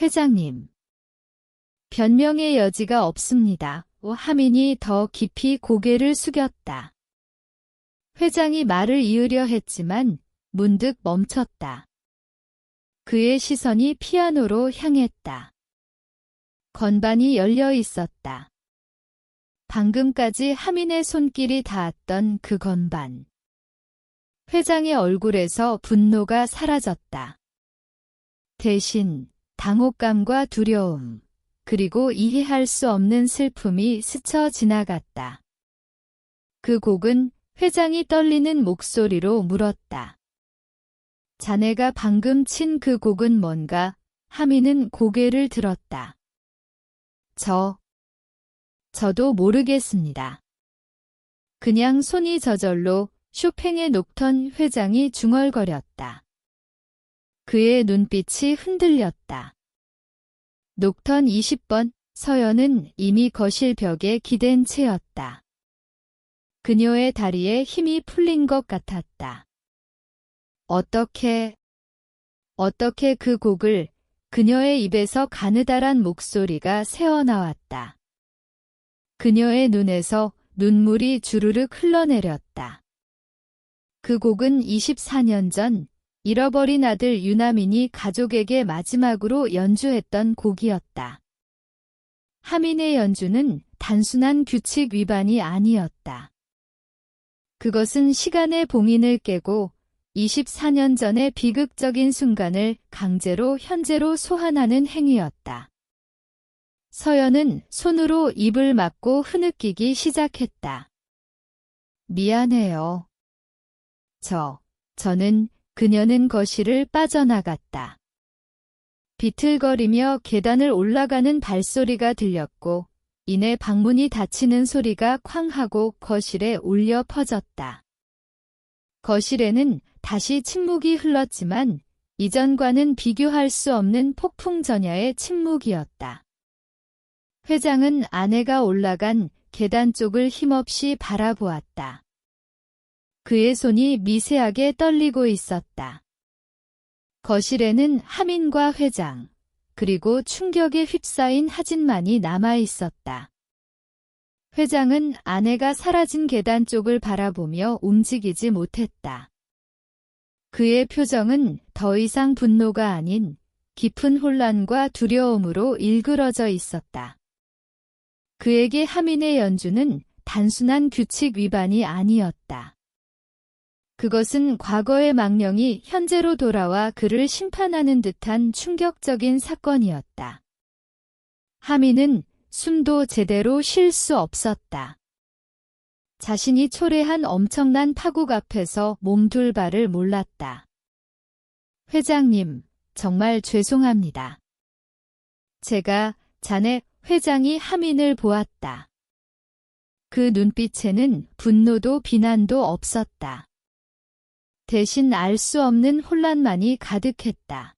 회장님. 변명의 여지가 없습니다. 하민이 더 깊이 고개를 숙였다. 회장이 말을 이으려 했지만 문득 멈췄다. 그의 시선이 피아노로 향했다. 건반이 열려 있었다. 방금까지 하민의 손길이 닿았던 그 건반. 회장의 얼굴에서 분노가 사라졌다. 대신 당혹감과 두려움, 그리고 이해할 수 없는 슬픔이 스쳐 지나갔다. 그 곡은 회장이 떨리는 목소리로 물었다. 자네가 방금 친 그 곡은 뭔가? 하민은 고개를 들었다. 저도 모르겠습니다. 그냥 손이 저절로 쇼팽의 녹턴. 회장이 중얼거렸다. 그의 눈빛이 흔들렸다. 녹턴 20번. 서연은 이미 거실 벽에 기댄 채였다. 그녀의 다리에 힘이 풀린 것 같았다. 어떻게? 어떻게 그 곡을 그녀의 입에서 가느다란 목소리가 새어나왔다. 그녀의 눈에서 눈물이 주르륵 흘러내렸다. 그 곡은 24년 전 잃어버린 아들 유나민이 가족에게 마지막으로 연주했던 곡이었다. 하민의 연주는 단순한 규칙 위반이 아니었다. 그것은 시간의 봉인을 깨고 24년 전의 비극적인 순간을 강제로 현재로 소환하는 행위였다. 서연은 손으로 입을 막고 흐느끼기 시작했다. 미안해요. 저는 그녀는 거실을 빠져나갔다. 비틀거리며 계단을 올라가는 발소리가 들렸고 이내 방문이 닫히는 소리가 쾅 하고 거실에 울려 퍼졌다. 거실에는 다시 침묵이 흘렀지만 이전과는 비교할 수 없는 폭풍전야의 침묵이었다. 회장은 아내가 올라간 계단 쪽을 힘없이 바라보았다. 그의 손이 미세하게 떨리고 있었다. 거실에는 하민과 회장, 그리고 충격에 휩싸인 하진만이 남아 있었다. 회장은 아내가 사라진 계단 쪽을 바라보며 움직이지 못했다. 그의 표정은 더 이상 분노가 아닌 깊은 혼란과 두려움으로 일그러져 있었다. 그에게 하민의 연주는 단순한 규칙 위반이 아니었다. 그것은 과거의 망령이 현재로 돌아와 그를 심판하는 듯한 충격적인 사건이었다. 하민은 숨도 제대로 쉴 수 없었다. 자신이 초래한 엄청난 파국 앞에서 몸둘 바를 몰랐다. 회장님, 정말 죄송합니다. 제가 자네 회장이 하민을 보았다. 그 눈빛에는 분노도 비난도 없었다. 대신 알 수 없는 혼란만이 가득했다.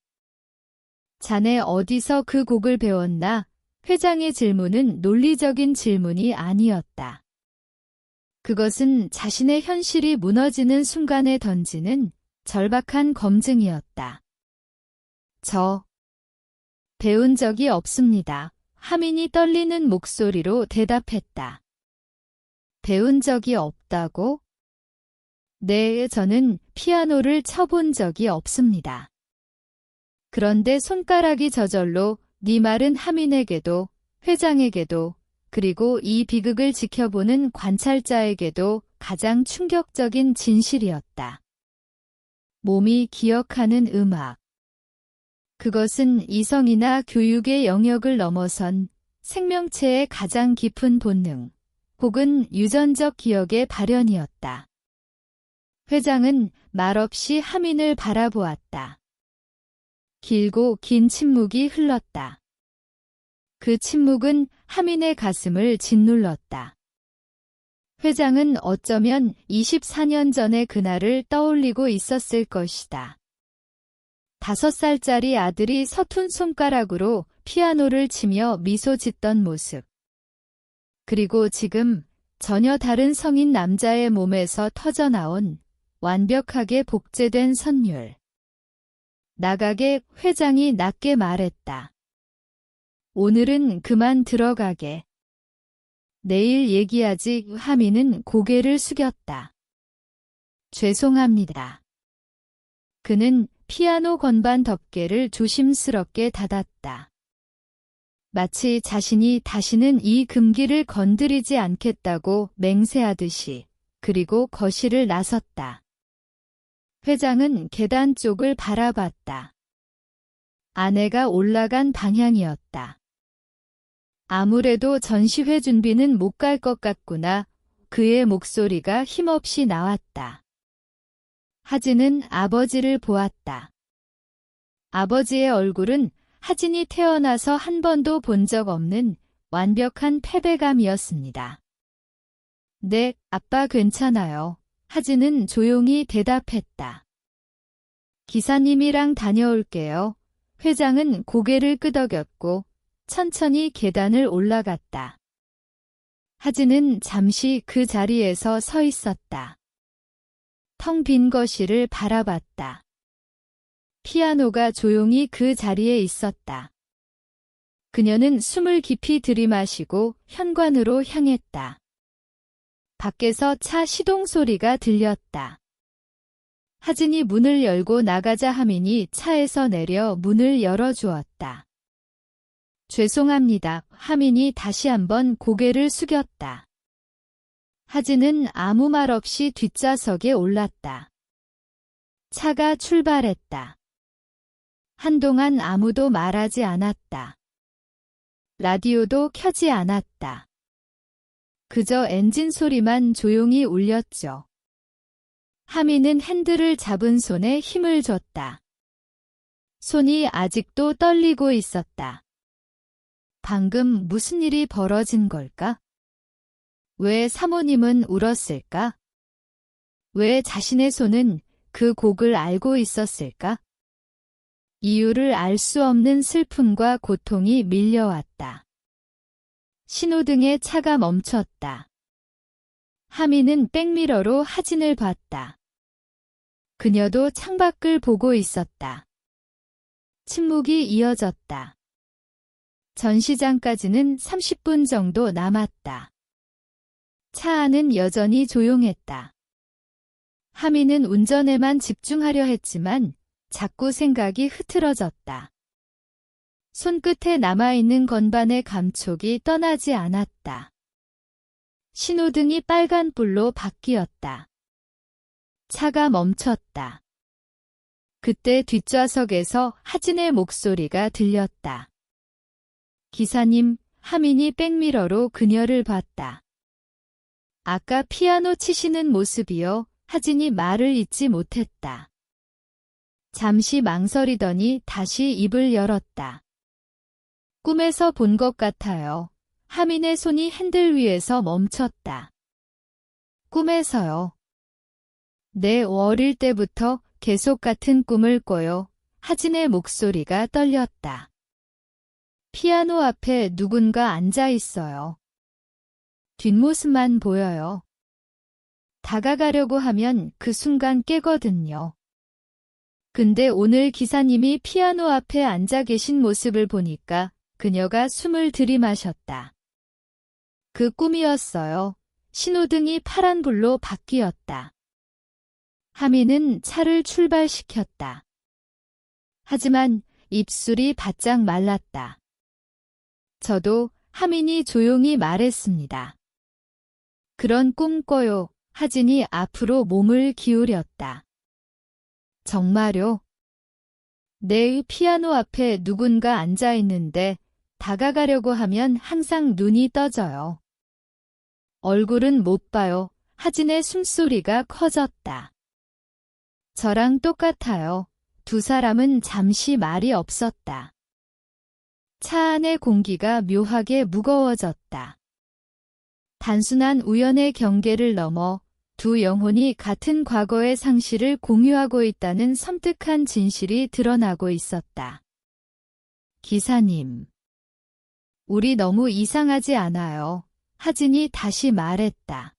자네 어디서 그 곡을 배웠나? 회장의 질문은 논리적인 질문이 아니었다. 그것은 자신의 현실이 무너지는 순간에 던지는 절박한 검증이었다. 배운 적이 없습니다. 하민이 떨리는 목소리로 대답했다. 배운 적이 없다고? 네, 저는 피아노를 쳐본 적이 없습니다. 그런데 손가락이 저절로 네 말은 하민에게도, 회장에게도, 그리고 이 비극을 지켜보는 관찰자에게도 가장 충격적인 진실이었다. 몸이 기억하는 음악. 그것은 이성이나 교육의 영역을 넘어선 생명체의 가장 깊은 본능, 혹은 유전적 기억의 발현이었다. 회장은 말없이 하민을 바라보았다. 길고 긴 침묵이 흘렀다. 그 침묵은 하민의 가슴을 짓눌렀다. 회장은 어쩌면 24년 전의 그날을 떠올리고 있었을 것이다. 5살짜리 아들이 서툰 손가락으로 피아노를 치며 미소 짓던 모습. 그리고 지금 전혀 다른 성인 남자의 몸에서 터져나온 완벽하게 복제된 선율. 나가게 회장이 낮게 말했다. 오늘은 그만 들어가게. 내일 얘기하지. 하민은 고개를 숙였다. 죄송합니다. 그는 피아노 건반 덮개를 조심스럽게 닫았다. 마치 자신이 다시는 이 금기를 건드리지 않겠다고 맹세하듯이. 그리고 거실을 나섰다. 회장은 계단 쪽을 바라봤다. 아내가 올라간 방향이었다. 아무래도 전시회 준비는 못 갈 것 같구나. 그의 목소리가 힘없이 나왔다. 하진은 아버지를 보았다. 아버지의 얼굴은 하진이 태어나서 한 번도 본 적 없는 완벽한 패배감이었습니다. 네, 아빠 괜찮아요. 하진은 조용히 대답했다. 기사님이랑 다녀올게요. 회장은 고개를 끄덕였고 천천히 계단을 올라갔다. 하진은 잠시 그 자리에서 서 있었다. 텅 빈 거실을 바라봤다. 피아노가 조용히 그 자리에 있었다. 그녀는 숨을 깊이 들이마시고 현관으로 향했다. 밖에서 차 시동 소리가 들렸다. 하진이 문을 열고 나가자 하민이 차에서 내려 문을 열어주었다. 죄송합니다. 하민이 다시 한번 고개를 숙였다. 하진은 아무 말 없이 뒷좌석에 올랐다. 차가 출발했다. 한동안 아무도 말하지 않았다. 라디오도 켜지 않았다. 그저 엔진 소리만 조용히 울렸죠. 하민은 핸들을 잡은 손에 힘을 줬다. 손이 아직도 떨리고 있었다. 방금 무슨 일이 벌어진 걸까? 왜 사모님은 울었을까? 왜 자신의 손은 그 곡을 알고 있었을까? 이유를 알 수 없는 슬픔과 고통이 밀려왔다. 신호등에 차가 멈췄다. 하민은 백미러로 하진을 봤다. 그녀도 창밖을 보고 있었다. 침묵이 이어졌다. 전시장까지는 30분 정도 남았다. 차 안은 여전히 조용했다. 하민은 운전에만 집중하려 했지만 자꾸 생각이 흐트러졌다. 손끝에 남아있는 건반의 감촉이 떠나지 않았다. 신호등이 빨간불로 바뀌었다. 차가 멈췄다. 그때 뒷좌석에서 하진의 목소리가 들렸다. 기사님, 하민이 백미러로 그녀를 봤다. 아까 피아노 치시는 모습이요. 하진이 말을 잇지 못했다. 잠시 망설이더니 다시 입을 열었다. 꿈에서 본 것 같아요. 하민의 손이 핸들 위에서 멈췄다. 꿈에서요. 네, 어릴 때부터 계속 같은 꿈을 꿔요. 하진의 목소리가 떨렸다. 피아노 앞에 누군가 앉아 있어요. 뒷모습만 보여요. 다가가려고 하면 그 순간 깨거든요. 근데 오늘 기사님이 피아노 앞에 앉아 계신 모습을 보니까 그녀가 숨을 들이마셨다. 그 꿈이었어요. 신호등이 파란불로 바뀌었다. 하민은 차를 출발시켰다. 하지만 입술이 바짝 말랐다. 저도 하민이 조용히 말했습니다. 그런 꿈 꿔요. 하진이 앞으로 몸을 기울였다. 정말요? 내 피아노 앞에 누군가 앉아 있는데 다가가려고 하면 항상 눈이 떠져요. 얼굴은 못 봐요. 하진의 숨소리가 커졌다. 저랑 똑같아요. 두 사람은 잠시 말이 없었다. 차 안의 공기가 묘하게 무거워졌다. 단순한 우연의 경계를 넘어 두 영혼이 같은 과거의 상실을 공유하고 있다는 섬뜩한 진실이 드러나고 있었다. 기사님, 우리 너무 이상하지 않아요? 하진이 다시 말했다.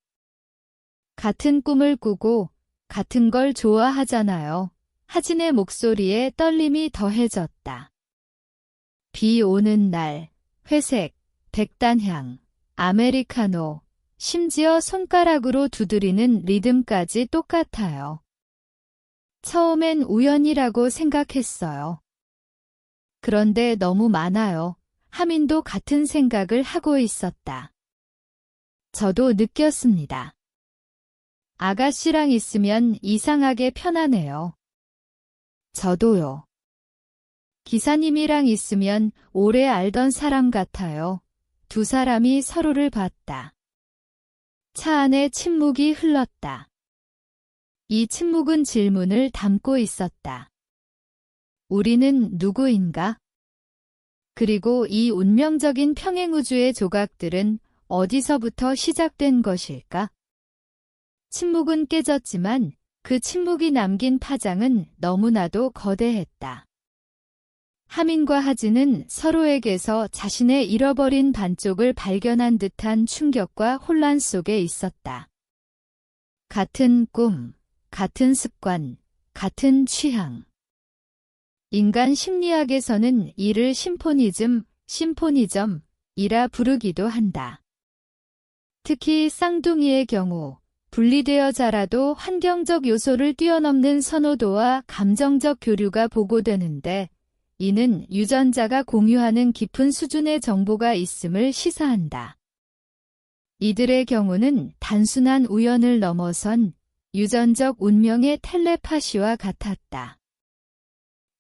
같은 꿈을 꾸고 같은 걸 좋아하잖아요. 하진의 목소리에 떨림이 더해졌다. 비 오는 날, 회색, 백단향, 아메리카노, 심지어 손가락으로 두드리는 리듬까지 똑같아요. 처음엔 우연이라고 생각했어요. 그런데 너무 많아요. 하민도 같은 생각을 하고 있었다. 저도 느꼈습니다. 아가씨랑 있으면 이상하게 편하네요. 저도요. 기사님이랑 있으면 오래 알던 사람 같아요. 두 사람이 서로를 봤다. 차 안에 침묵이 흘렀다. 이 침묵은 질문을 담고 있었다. 우리는 누구인가? 그리고 이 운명적인 평행우주의 조각들은 어디서부터 시작된 것일까? 침묵은 깨졌지만 그 침묵이 남긴 파장은 너무나도 거대했다. 하민과 하진은 서로에게서 자신의 잃어버린 반쪽을 발견한 듯한 충격과 혼란 속에 있었다. 같은 꿈, 같은 습관, 같은 취향. 인간 심리학에서는 이를 심포니즘이라 부르기도 한다. 특히 쌍둥이의 경우 분리되어 자라도 환경적 요소를 뛰어넘는 선호도와 감정적 교류가 보고되는데, 이는 유전자가 공유하는 깊은 수준의 정보가 있음을 시사한다. 이들의 경우는 단순한 우연을 넘어선 유전적 운명의 텔레파시와 같았다.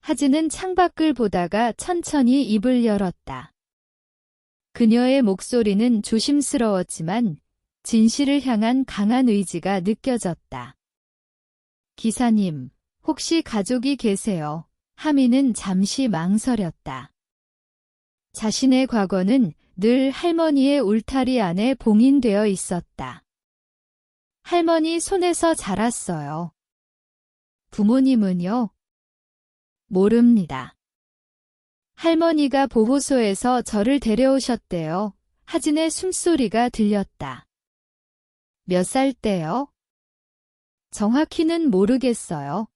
하진은 창밖을 보다가 천천히 입을 열었다. 그녀의 목소리는 조심스러웠지만 진실을 향한 강한 의지가 느껴졌다. 기사님, 혹시 가족이 계세요? 하민은 잠시 망설였다. 자신의 과거는 늘 할머니의 울타리 안에 봉인되어 있었다. 할머니 손에서 자랐어요. 부모님은요? 모릅니다. 할머니가 보호소에서 저를 데려오셨대요. 하진의 숨소리가 들렸다. 몇 살 때요? 정확히는 모르겠어요.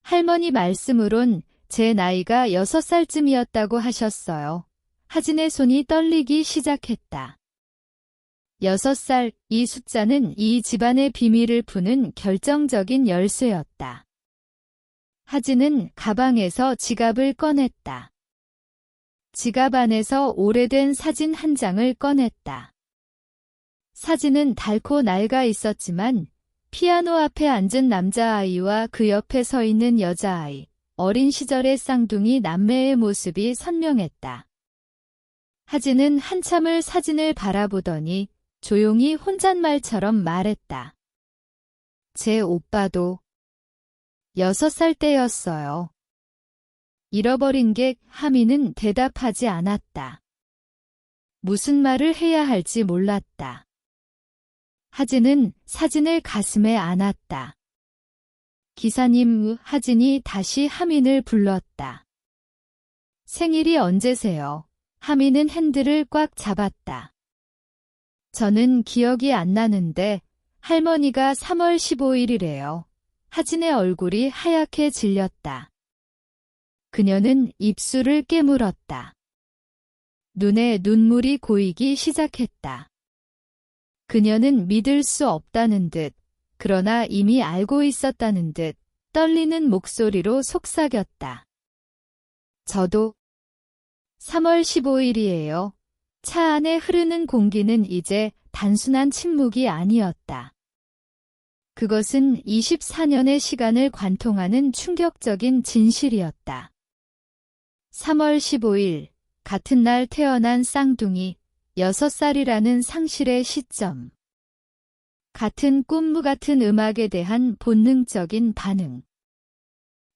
할머니 말씀으론 제 나이가 6살쯤이었다고 하셨어요. 하진의 손이 떨리기 시작했다. 6살, 이 숫자는 이 집안의 비밀을 푸는 결정적인 열쇠였다. 하진은 가방에서 지갑을 꺼냈다. 지갑 안에서 오래된 사진 한 장을 꺼냈다. 사진은 닳고 낡아 있었지만 피아노 앞에 앉은 남자아이와 그 옆에 서 있는 여자아이, 어린 시절의 쌍둥이 남매의 모습이 선명했다. 하진은 한참을 사진을 바라보더니 조용히 혼잣말처럼 말했다. 제 오빠도 6살 때였어요. 잃어버린 게 하민은 대답하지 않았다. 무슨 말을 해야 할지 몰랐다. 하진은 사진을 가슴에 안았다. 기사님, 하진이 다시 하민을 불렀다. 생일이 언제세요? 하민은 핸들을 꽉 잡았다. 저는 기억이 안 나는데 할머니가 3월 15일이래요. 하진의 얼굴이 하얗게 질렸다. 그녀는 입술을 깨물었다. 눈에 눈물이 고이기 시작했다. 그녀는 믿을 수 없다는 듯, 그러나 이미 알고 있었다는 듯 떨리는 목소리로 속삭였다. 저도 3월 15일이에요. 차 안에 흐르는 공기는 이제 단순한 침묵이 아니었다. 그것은 24년의 시간을 관통하는 충격적인 진실이었다. 3월 15일, 같은 날 태어난 쌍둥이, 6살이라는 상실의 시점. 같은 꿈 같은 음악에 대한 본능적인 반응.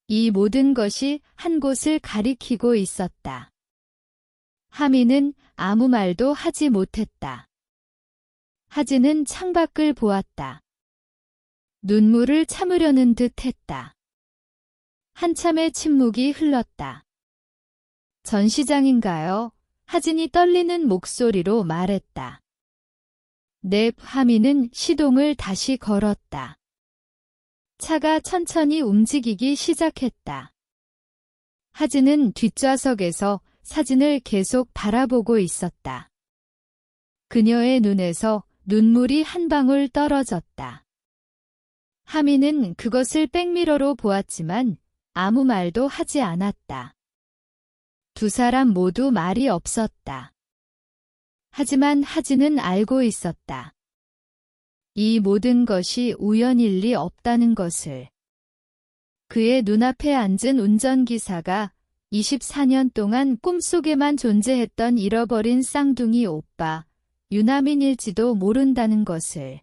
이 모든 것이 한 곳을 가리키고 있었다. 하민은 아무 말도 하지 못했다. 하진은 창밖을 보았다. 눈물을 참으려는 듯 했다. 한참의 침묵이 흘렀다. 전시장인가요? 하진이 떨리는 목소리로 말했다. 네, 하민은 시동을 다시 걸었다. 차가 천천히 움직이기 시작했다. 하진은 뒷좌석에서 사진을 계속 바라보고 있었다. 그녀의 눈에서 눈물이 한 방울 떨어졌다. 하민은 그것을 백미러로 보았지만 아무 말도 하지 않았다. 두 사람 모두 말이 없었다. 하지만 하진은 알고 있었다. 이 모든 것이 우연일 리 없다는 것을. 그의 눈앞에 앉은 운전기사가 24년 동안 꿈속에만 존재했던 잃어버린 쌍둥이 오빠, 유나민일지도 모른다는 것을.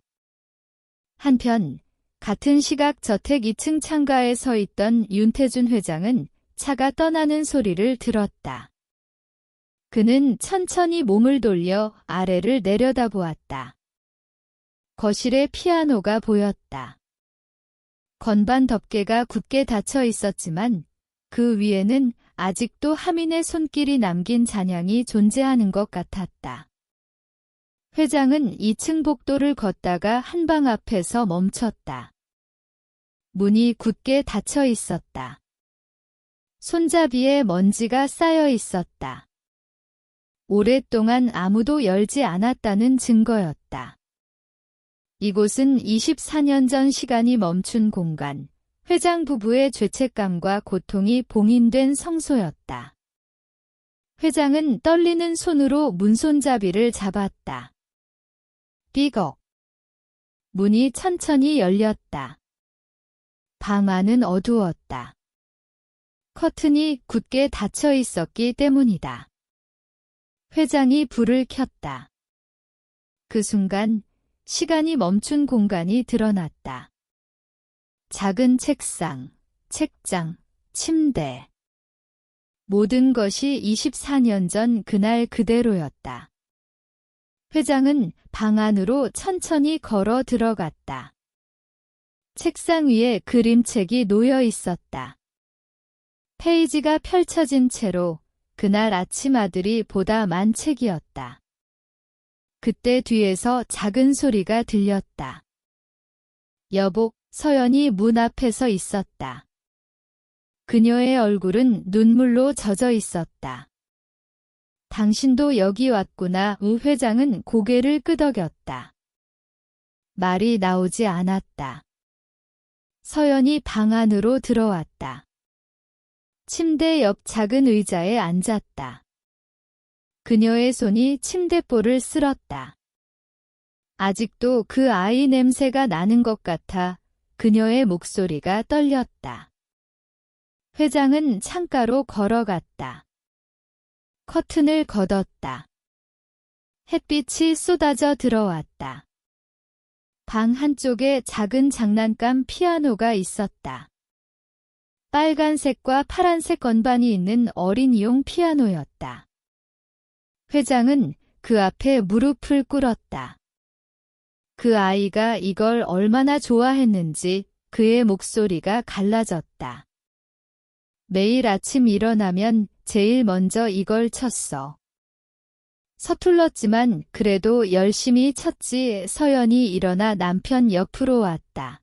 한편 같은 시각 저택 2층 창가에 서 있던 윤태준 회장은 차가 떠나는 소리를 들었다. 그는 천천히 몸을 돌려 아래를 내려다보았다. 거실에 피아노가 보였다. 건반 덮개가 굳게 닫혀 있었지만 그 위에는 아직도 하민의 손길이 남긴 잔향이 존재하는 것 같았다. 회장은 2층 복도를 걷다가 한방 앞에서 멈췄다. 문이 굳게 닫혀 있었다. 손잡이에 먼지가 쌓여 있었다. 오랫동안 아무도 열지 않았다는 증거였다. 이곳은 24년 전 시간이 멈춘 공간, 회장 부부의 죄책감과 고통이 봉인된 성소였다. 회장은 떨리는 손으로 문손잡이를 잡았다. 삐걱. 문이 천천히 열렸다. 방 안은 어두웠다. 커튼이 굳게 닫혀 있었기 때문이다. 회장이 불을 켰다. 그 순간 시간이 멈춘 공간이 드러났다. 작은 책상, 책장, 침대. 모든 것이 24년 전 그날 그대로였다. 회장은 방 안으로 천천히 걸어 들어갔다. 책상 위에 그림책이 놓여 있었다. 페이지가 펼쳐진 채로 그날 아침 아들이 보다 만 책이었다. 그때 뒤에서 작은 소리가 들렸다. 여보, 서연이 문 앞에 서 있었다. 그녀의 얼굴은 눈물로 젖어 있었다. 당신도 여기 왔구나. 우 회장은 고개를 끄덕였다. 말이 나오지 않았다. 서연이 방 안으로 들어왔다. 침대 옆 작은 의자에 앉았다. 그녀의 손이 침대볼을 쓸었다. 아직도 그 아이 냄새가 나는 것 같아 그녀의 목소리가 떨렸다. 회장은 창가로 걸어갔다. 커튼을 걷었다. 햇빛이 쏟아져 들어왔다. 방 한쪽에 작은 장난감 피아노가 있었다. 빨간색과 파란색 건반이 있는 어린이용 피아노였다. 회장은 그 앞에 무릎을 꿇었다. 그 아이가 이걸 얼마나 좋아했는지 그의 목소리가 갈라졌다. 매일 아침 일어나면 제일 먼저 이걸 쳤어. 서툴렀지만 그래도 열심히 쳤지. 서연이 일어나 남편 옆으로 왔다.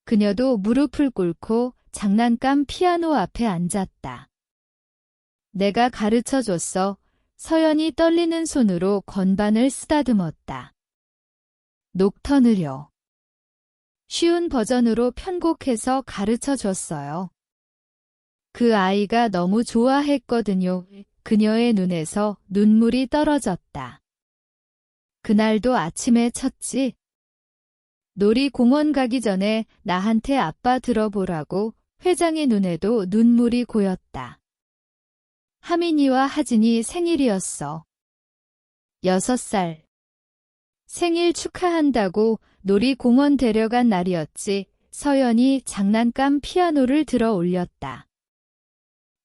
그녀도 무릎을 꿇고 장난감 피아노 앞에 앉았다. 내가 가르쳐줬어. 서연이 떨리는 손으로 건반을 쓰다듬었다. 녹터느려. 쉬운 버전으로 편곡해서 가르쳐줬어요. 그 아이가 너무 좋아했거든요. 그녀의 눈에서 눈물이 떨어졌다. 그날도 아침에 쳤지. 놀이공원 가기 전에 나한테 아빠 들어보라고. 회장의 눈에도 눈물이 고였다. 하민이와 하진이 생일이었어. 6살. 생일 축하한다고 놀이공원 데려간 날이었지. 서연이 장난감 피아노를 들어 올렸다.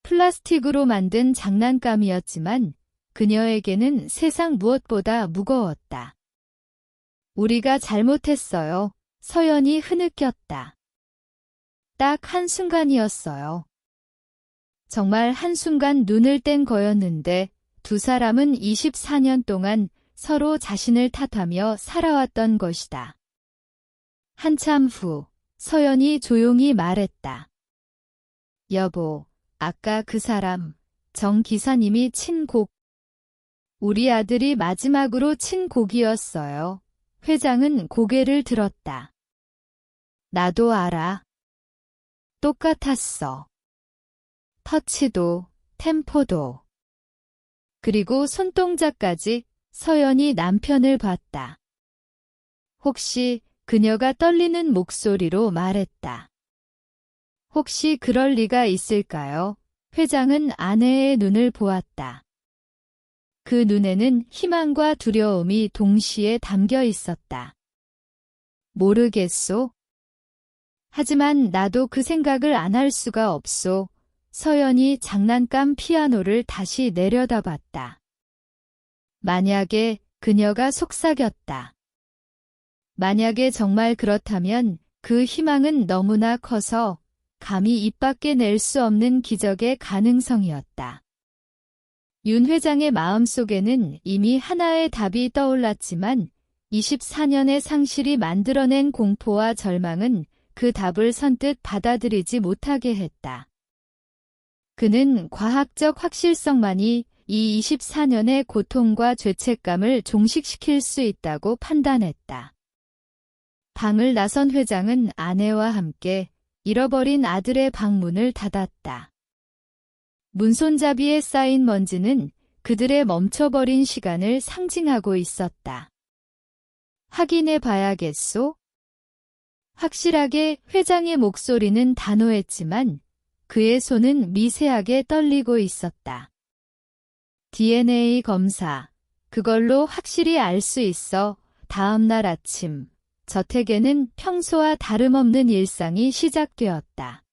플라스틱으로 만든 장난감이었지만 그녀에게는 세상 무엇보다 무거웠다. 우리가 잘못했어요. 서연이 흐느꼈다. 딱 한순간이었어요. 정말 한순간 눈을 뗀 거였는데 두 사람은 24년 동안 서로 자신을 탓하며 살아왔던 것이다. 한참 후 서연이 조용히 말했다. 여보, 아까 그 사람, 정 기사님이 친 곡. 우리 아들이 마지막으로 친 곡이었어요. 회장은 고개를 들었다. 나도 알아. 똑같았어. 터치도, 템포도. 그리고 손동작까지. 서연이 남편을 봤다. 혹시 그녀가 떨리는 목소리로 말했다. 혹시 그럴 리가 있을까요? 회장은 아내의 눈을 보았다. 그 눈에는 희망과 두려움이 동시에 담겨 있었다. 모르겠소. 하지만 나도 그 생각을 안 할 수가 없소. 서연이 장난감 피아노를 다시 내려다봤다. 만약에 그녀가 속삭였다. 만약에 정말 그렇다면 그 희망은 너무나 커서 감히 입 밖에 낼 수 없는 기적의 가능성이었다. 윤 회장의 마음속에는 이미 하나의 답이 떠올랐지만 24년의 상실이 만들어낸 공포와 절망은 그 답을 선뜻 받아들이지 못하게 했다. 그는 과학적 확실성만이 이 24년의 고통과 죄책감을 종식시킬 수 있다고 판단했다. 방을 나선 회장은 아내와 함께 잃어버린 아들의 방문을 닫았다. 문손잡이에 쌓인 먼지는 그들의 멈춰버린 시간을 상징하고 있었다. 확인해 봐야겠소? 확실하게 회장의 목소리는 단호했지만 그의 손은 미세하게 떨리고 있었다. DNA 검사, 그걸로 확실히 알 수 있어. 다음 날 아침, 저택에는 평소와 다름없는 일상이 시작되었다.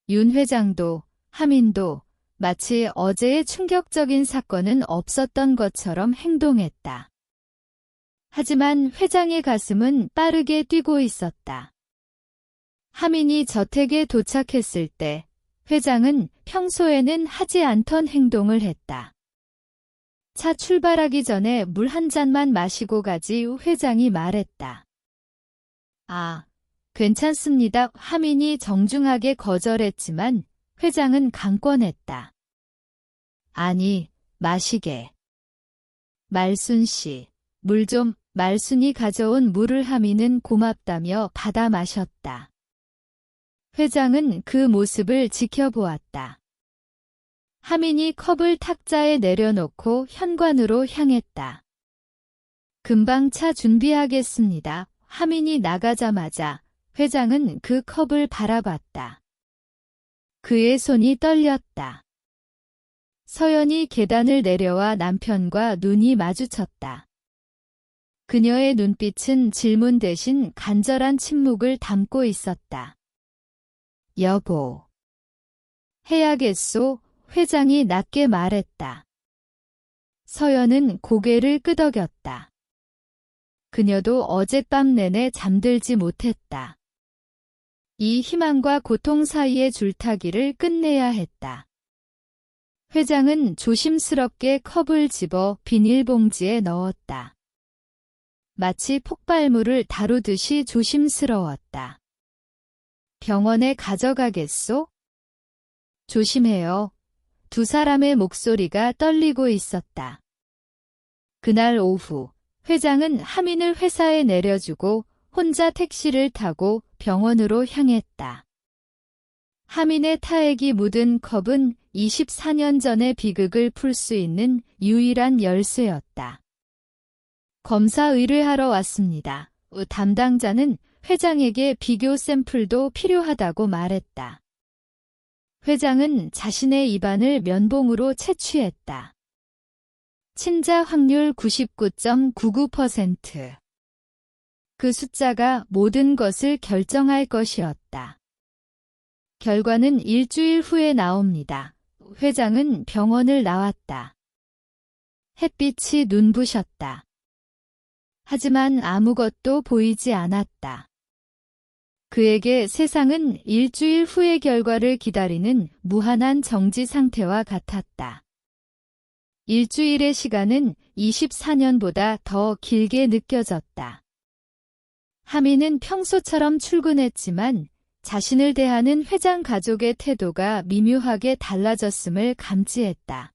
윤 회장도, 하민도 마치 어제의 충격적인 사건은 없었던 것처럼 행동했다. 하지만 회장의 가슴은 빠르게 뛰고 있었다. 하민이 저택에 도착했을 때 회장은 평소에는 하지 않던 행동을 했다. 차 출발하기 전에 물 한 잔만 마시고 가지. 회장이 말했다. 아, 괜찮습니다. 하민이 정중하게 거절했지만 회장은 강권했다. 아니, 마시게. 말순 씨, 물 좀. 말순이 가져온 물을 하민은 고맙다며 받아 마셨다. 회장은 그 모습을 지켜보았다. 하민이 컵을 탁자에 내려놓고 현관으로 향했다. 금방 차 준비하겠습니다. 하민이 나가자마자 회장은 그 컵을 바라봤다. 그의 손이 떨렸다. 서연이 계단을 내려와 남편과 눈이 마주쳤다. 그녀의 눈빛은 질문 대신 간절한 침묵을 담고 있었다. 여보. 해야겠소. 회장이 낮게 말했다. 서연은 고개를 끄덕였다. 그녀도 어젯밤 내내 잠들지 못했다. 이 희망과 고통 사이의 줄타기를 끝내야 했다. 회장은 조심스럽게 컵을 집어 비닐봉지에 넣었다. 마치 폭발물을 다루듯이 조심스러웠다. 병원에 가져가겠소? 조심해요. 두 사람의 목소리가 떨리고 있었다. 그날 오후, 회장은 하민을 회사에 내려주고 혼자 택시를 타고 병원으로 향했다. 하민의 타액이 묻은 컵은 24년 전의 비극을 풀 수 있는 유일한 열쇠였다. 검사 의뢰하러 왔습니다. 담당자는 회장에게 비교 샘플도 필요하다고 말했다. 회장은 자신의 입안을 면봉으로 채취했다. 침자 확률 99.99%. 그 숫자가 모든 것을 결정할 것이었다. 결과는 일주일 후에 나옵니다. 회장은 병원을 나왔다. 햇빛이 눈부셨다. 하지만 아무것도 보이지 않았다. 그에게 세상은 일주일 후의 결과를 기다리는 무한한 정지 상태와 같았다. 일주일의 시간은 24년보다 더 길게 느껴졌다. 하민은 평소처럼 출근했지만 자신을 대하는 회장 가족의 태도가 미묘하게 달라졌음을 감지했다.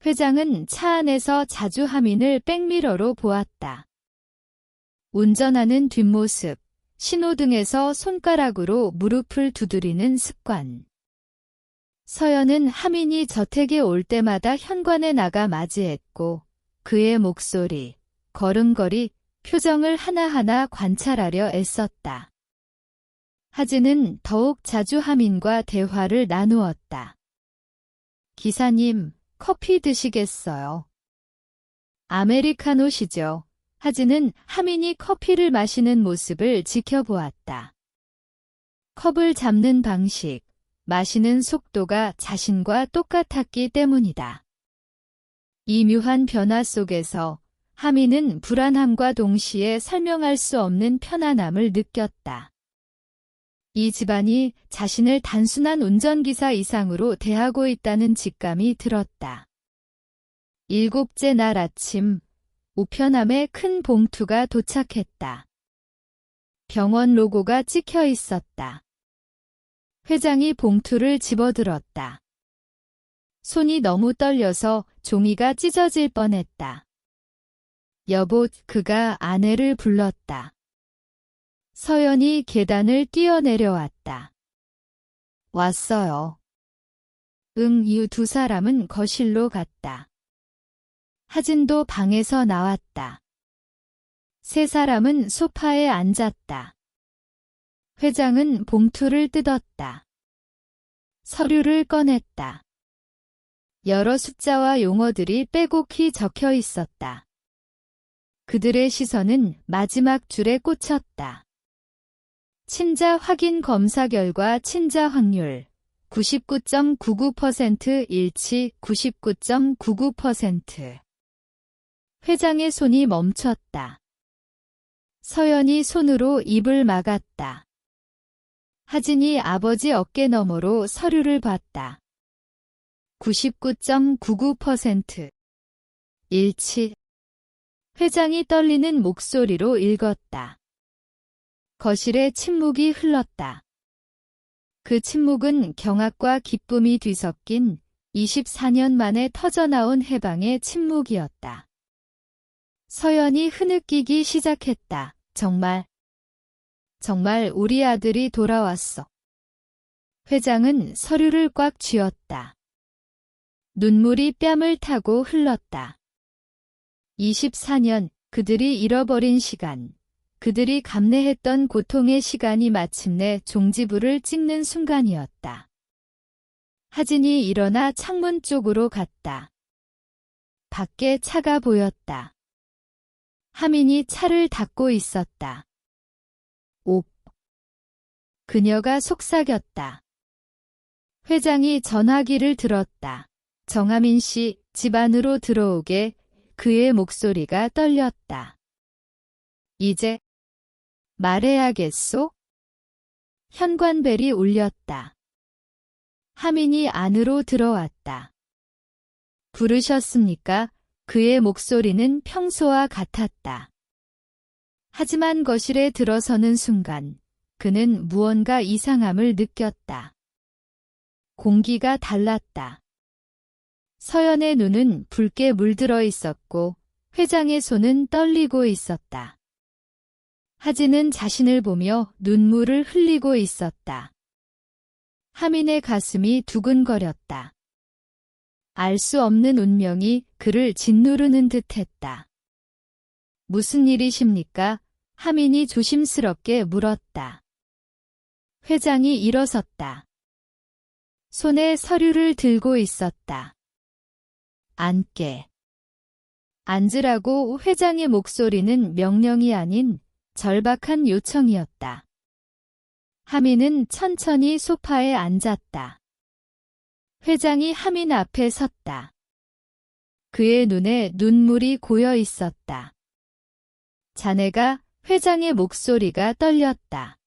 회장은 차 안에서 자주 하민을 백미러로 보았다. 운전하는 뒷모습, 신호등에서 손가락으로 무릎을 두드리는 습관. 서연은 하민이 저택에 올 때마다 현관에 나가 맞이했고 그의 목소리, 걸음걸이, 표정을 하나하나 관찰하려 애썼다. 하진은 더욱 자주 하민과 대화를 나누었다. 기사님, 커피 드시겠어요? 아메리카노시죠. 하진은 하민이 커피를 마시는 모습을 지켜보았다. 컵을 잡는 방식, 마시는 속도가 자신과 똑같았기 때문이다. 이 묘한 변화 속에서 하민은 불안함과 동시에 설명할 수 없는 편안함을 느꼈다. 이 집안이 자신을 단순한 운전기사 이상으로 대하고 있다는 직감이 들었다. 일곱째 날 아침, 우편함에 큰 봉투가 도착했다. 병원 로고가 찍혀 있었다. 회장이 봉투를 집어들었다. 손이 너무 떨려서 종이가 찢어질 뻔했다. 여보, 그가 아내를 불렀다. 서연이 계단을 뛰어내려왔다. 왔어요. 응, 이 두 사람은 거실로 갔다. 하진도 방에서 나왔다. 세 사람은 소파에 앉았다. 회장은 봉투를 뜯었다. 서류를 꺼냈다. 여러 숫자와 용어들이 빼곡히 적혀 있었다. 그들의 시선은 마지막 줄에 꽂혔다. 친자 확인 검사 결과 친자 확률 99.99% 일치 99.99%. 회장의 손이 멈췄다. 서연이 손으로 입을 막았다. 하진이 아버지 어깨 너머로 서류를 봤다. 99.99% 일치. 회장이 떨리는 목소리로 읽었다. 거실에 침묵이 흘렀다. 그 침묵은 경악과 기쁨이 뒤섞인 24년 만에 터져나온 해방의 침묵이었다. 서연이 흐느끼기 시작했다. 정말 우리 아들이 돌아왔어. 회장은 서류를 꽉 쥐었다. 눈물이 뺨을 타고 흘렀다. 24년, 그들이 잃어버린 시간, 그들이 감내했던 고통의 시간이 마침내 종지부를 찍는 순간이었다. 하진이 일어나 창문 쪽으로 갔다. 밖에 차가 보였다. 하민이 차를 닫고 있었다. 옵. 그녀가 속삭였다. 회장이 전화기를 들었다. 정하민 씨, 집 안으로 들어오게. 그의 목소리가 떨렸다. 이제 말해야겠소? 현관벨이 울렸다. 하민이 안으로 들어왔다. 부르셨습니까? 그의 목소리는 평소와 같았다. 하지만 거실에 들어서는 순간 그는 무언가 이상함을 느꼈다. 공기가 달랐다. 서연의 눈은 붉게 물들어 있었고 회장의 손은 떨리고 있었다. 하진은 자신을 보며 눈물을 흘리고 있었다. 하민의 가슴이 두근거렸다. 알 수 없는 운명이 그를 짓누르는 듯했다. 무슨 일이십니까? 하민이 조심스럽게 물었다. 회장이 일어섰다. 손에 서류를 들고 있었다. 앉게. 앉으라고. 회장의 목소리는 명령이 아닌 절박한 요청이었다. 하민은 천천히 소파에 앉았다. 회장이 하민 앞에 섰다. 그의 눈에 눈물이 고여 있었다. 자네가, 회장의 목소리가 떨렸다.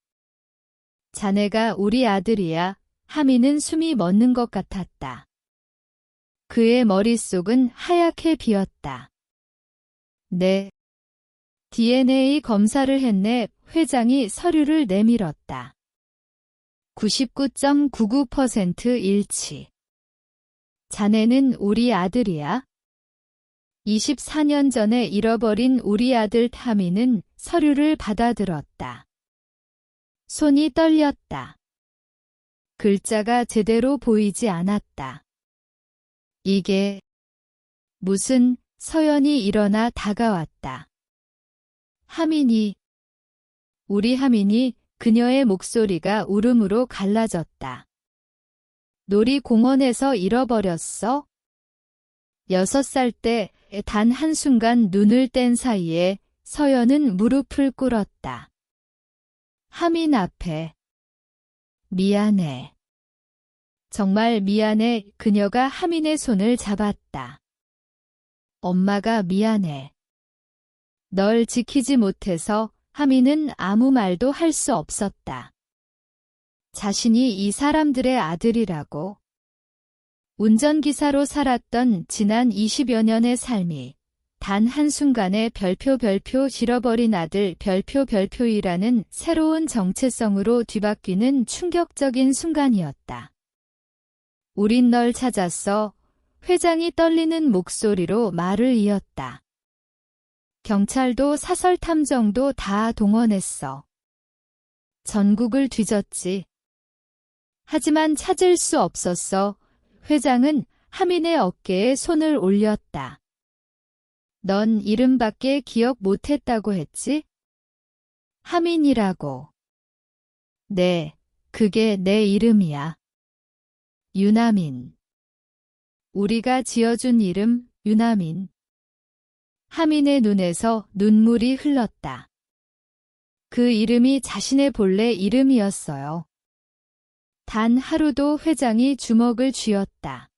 자네가 우리 아들이야. 하민은 숨이 멎는 것 같았다. 그의 머릿속은 하얗게 비었다. 네. DNA 검사를 했네. 회장이 서류를 내밀었다. 99.99% 일치. 자네는 우리 아들이야? 24년 전에 잃어버린 우리 아들 하민은 서류를 받아들었다. 손이 떨렸다. 글자가 제대로 보이지 않았다. 이게 무슨. 서연이 일어나 다가왔다. 하민이. 우리 하민이. 그녀의 목소리가 울음으로 갈라졌다. 놀이공원에서 잃어버렸어? 6살 때 단 한순간 눈을 뗀 사이에 서연은 무릎을 꿇었다. 하민 앞에. 미안해. 정말 미안해. 그녀가 하민의 손을 잡았다. 엄마가 미안해. 널 지키지 못해서. 하민은 아무 말도 할 수 없었다. 자신이 이 사람들의 아들이라고. 운전기사로 살았던 지난 20여 년의 삶이 단 한순간에 별표 잃어버린 아들 별표이라는 새로운 정체성으로 뒤바뀌는 충격적인 순간이었다. 우린 널 찾았어. 회장이 떨리는 목소리로 말을 이었다. 경찰도 사설탐정도 다 동원했어. 전국을 뒤졌지. 하지만 찾을 수 없었어. 회장은 하민의 어깨에 손을 올렸다. 넌 이름밖에 기억 못했다고 했지? 하민이라고. 네, 그게 내 이름이야. 유나민. 우리가 지어준 이름, 유나민. 하민의 눈에서 눈물이 흘렀다. 그 이름이 자신의 본래 이름이었어요. 단 하루도 회장이 주먹을 쥐었다.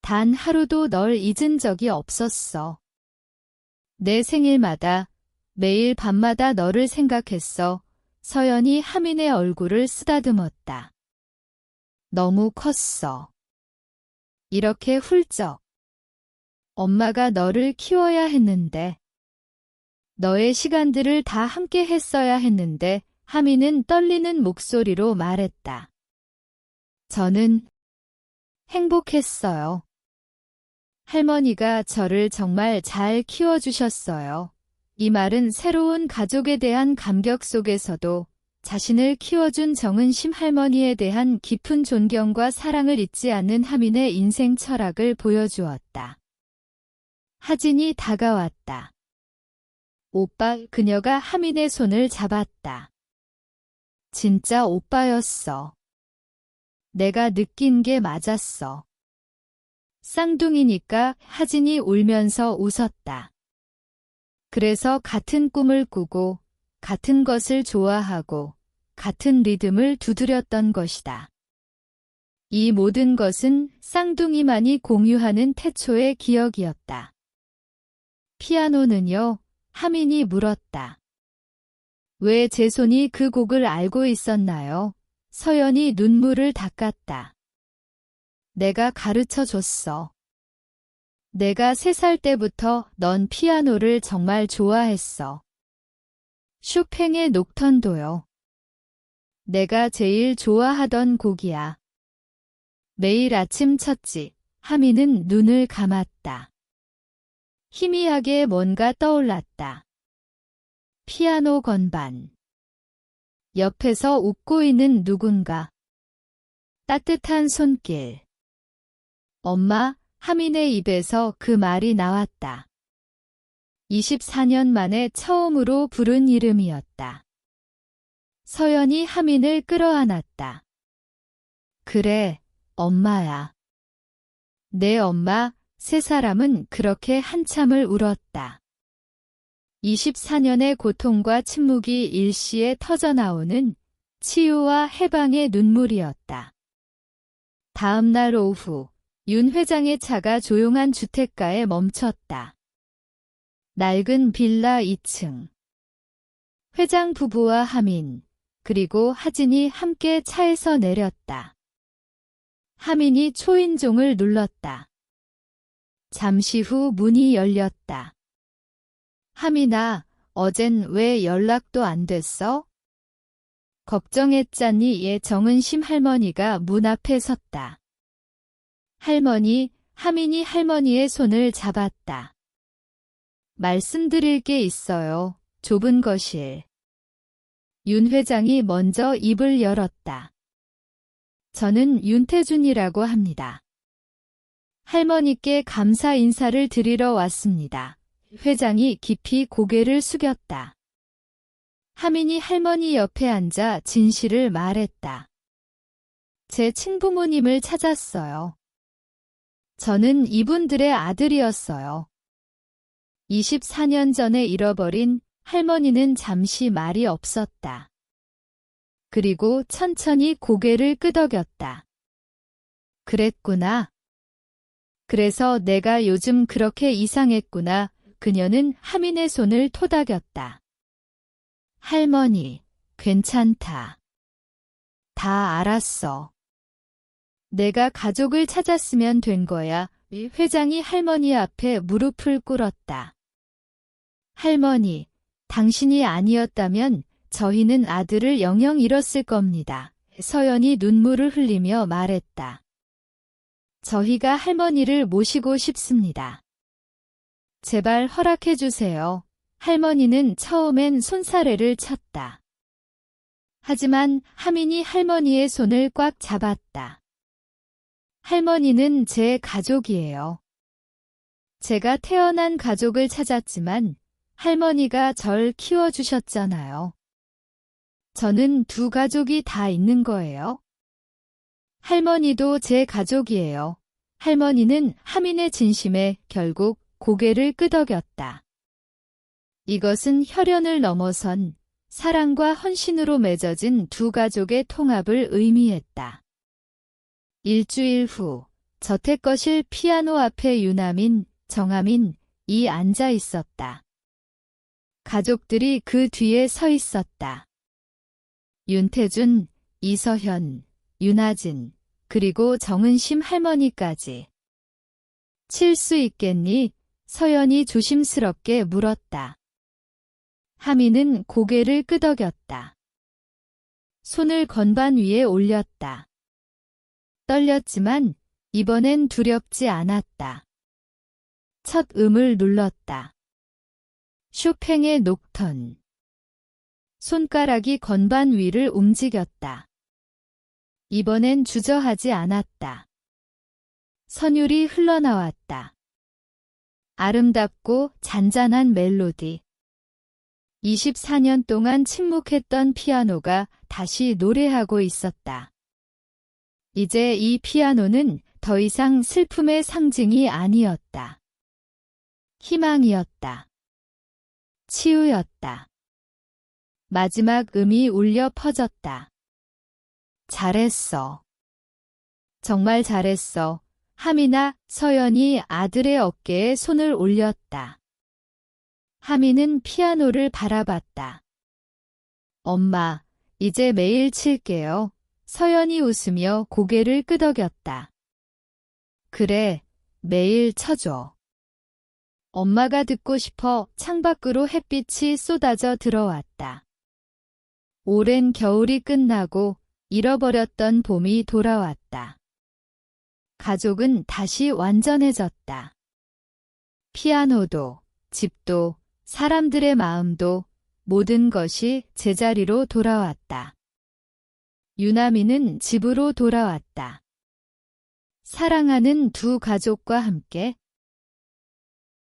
단 하루도 널 잊은 적이 없었어. 내 생일마다, 매일 밤마다 너를 생각했어. 서연이 하민의 얼굴을 쓰다듬었다. 너무 컸어. 이렇게 훌쩍. 엄마가 너를 키워야 했는데. 너의 시간들을 다 함께 했어야 했는데 하민은 떨리는 목소리로 말했다. 저는 행복했어요. 할머니가 저를 정말 잘 키워주셨어요. 이 말은 새로운 가족에 대한 감격 속에서도 자신을 키워준 정은심 할머니에 대한 깊은 존경과 사랑을 잊지 않는 하민의 인생 철학을 보여주었다. 하진이 다가왔다. 오빠, 그녀가 하민의 손을 잡았다. 진짜 오빠였어. 내가 느낀 게 맞았어. 쌍둥이니까 하진이 울면서 웃었다. 그래서 같은 꿈을 꾸고, 같은 것을 좋아하고, 같은 리듬을 두드렸던 것이다. 이 모든 것은 쌍둥이만이 공유하는 태초의 기억이었다. 피아노는요? 하민이 물었다. 왜 제 손이 그 곡을 알고 있었나요? 서연이 눈물을 닦았다. 내가 가르쳐 줬어. 내가 3살 때부터 넌 피아노를 정말 좋아했어. 쇼팽의 녹턴도요. 내가 제일 좋아하던 곡이야. 매일 아침 쳤지. 하민은 눈을 감았다. 희미하게 뭔가 떠올랐다. 피아노 건반. 옆에서 웃고 있는 누군가. 따뜻한 손길. 엄마, 하민의 입에서 그 말이 나왔다. 24년 만에 처음으로 부른 이름이었다. 서연이 하민을 끌어안았다. 그래, 엄마야. 내 엄마, 3사람은 그렇게 한참을 울었다. 24년의 고통과 침묵이 일시에 터져나오는 치유와 해방의 눈물이었다. 다음 날 오후, 윤 회장의 차가 조용한 주택가에 멈췄다. 낡은 빌라 2층. 회장 부부와 하민, 그리고 하진이 함께 차에서 내렸다. 하민이 초인종을 눌렀다. 잠시 후 문이 열렸다. 하민아, 어젠 왜 연락도 안 됐어? 걱정했잖니. 예, 정은심 할머니가 문 앞에 섰다. 할머니, 하민이 할머니의 손을 잡았다. 말씀드릴 게 있어요. 좁은 거실. 윤 회장이 먼저 입을 열었다. 저는 윤태준이라고 합니다. 할머니께 감사 인사를 드리러 왔습니다. 회장이 깊이 고개를 숙였다. 하민이 할머니 옆에 앉아 진실을 말했다. 제 친부모님을 찾았어요. 저는 이분들의 아들이었어요. 24년 전에 잃어버린 할머니는 잠시 말이 없었다. 그리고 천천히 고개를 끄덕였다. 그랬구나. 그래서 내가 요즘 그렇게 이상했구나. 그녀는 하민의 손을 토닥였다. 할머니, 괜찮다. 다 알았어. 내가 가족을 찾았으면 된 거야. 회장이 할머니 앞에 무릎을 꿇었다. 할머니, 당신이 아니었다면 저희는 아들을 영영 잃었을 겁니다. 서연이 눈물을 흘리며 말했다. 저희가 할머니를 모시고 싶습니다. 제발 허락해 주세요. 할머니는 처음엔 손사래를 쳤다. 하지만 하민이 할머니의 손을 꽉 잡았다. 할머니는 제 가족이에요. 제가 태어난 가족을 찾았지만 할머니가 절 키워주셨잖아요. 저는 두 가족이 다 있는 거예요. 할머니도 제 가족이에요. 할머니는 하민의 진심에 결국 고개를 끄덕였다. 이것은 혈연을 넘어선 사랑과 헌신으로 맺어진 두 가족의 통합을 의미했다. 일주일 후 저택거실 피아노 앞에 유나민, 정하민이 앉아 있었다. 가족들이 그 뒤에 서 있었다. 윤태준, 이서현, 윤하진, 그리고 정은심 할머니까지. 칠 수 있겠니? 서연이 조심스럽게 물었다. 하민은 고개를 끄덕였다. 손을 건반 위에 올렸다. 떨렸지만 이번엔 두렵지 않았다. 첫 음을 눌렀다. 쇼팽의 녹턴. 손가락이 건반 위를 움직였다. 이번엔 주저하지 않았다. 선율이 흘러나왔다. 아름답고 잔잔한 멜로디. 24년 동안 침묵했던 피아노가 다시 노래하고 있었다. 이제 이 피아노는 더 이상 슬픔의 상징이 아니었다. 희망이었다. 치유였다. 마지막 음이 울려 퍼졌다. 잘했어. 정말 잘했어. 하민아, 서연이 아들의 어깨에 손을 올렸다. 하민은 피아노를 바라봤다. 엄마, 이제 매일 칠게요. 서연이 웃으며 고개를 끄덕였다. 그래, 매일 쳐줘. 엄마가 듣고 싶어. 창밖으로 햇빛이 쏟아져 들어왔다. 오랜 겨울이 끝나고 잃어버렸던 봄이 돌아왔다. 가족은 다시 완전해졌다. 피아노도, 집도, 사람들의 마음도 모든 것이 제자리로 돌아왔다. 유나미는 집으로 돌아왔다. 사랑하는 두 가족과 함께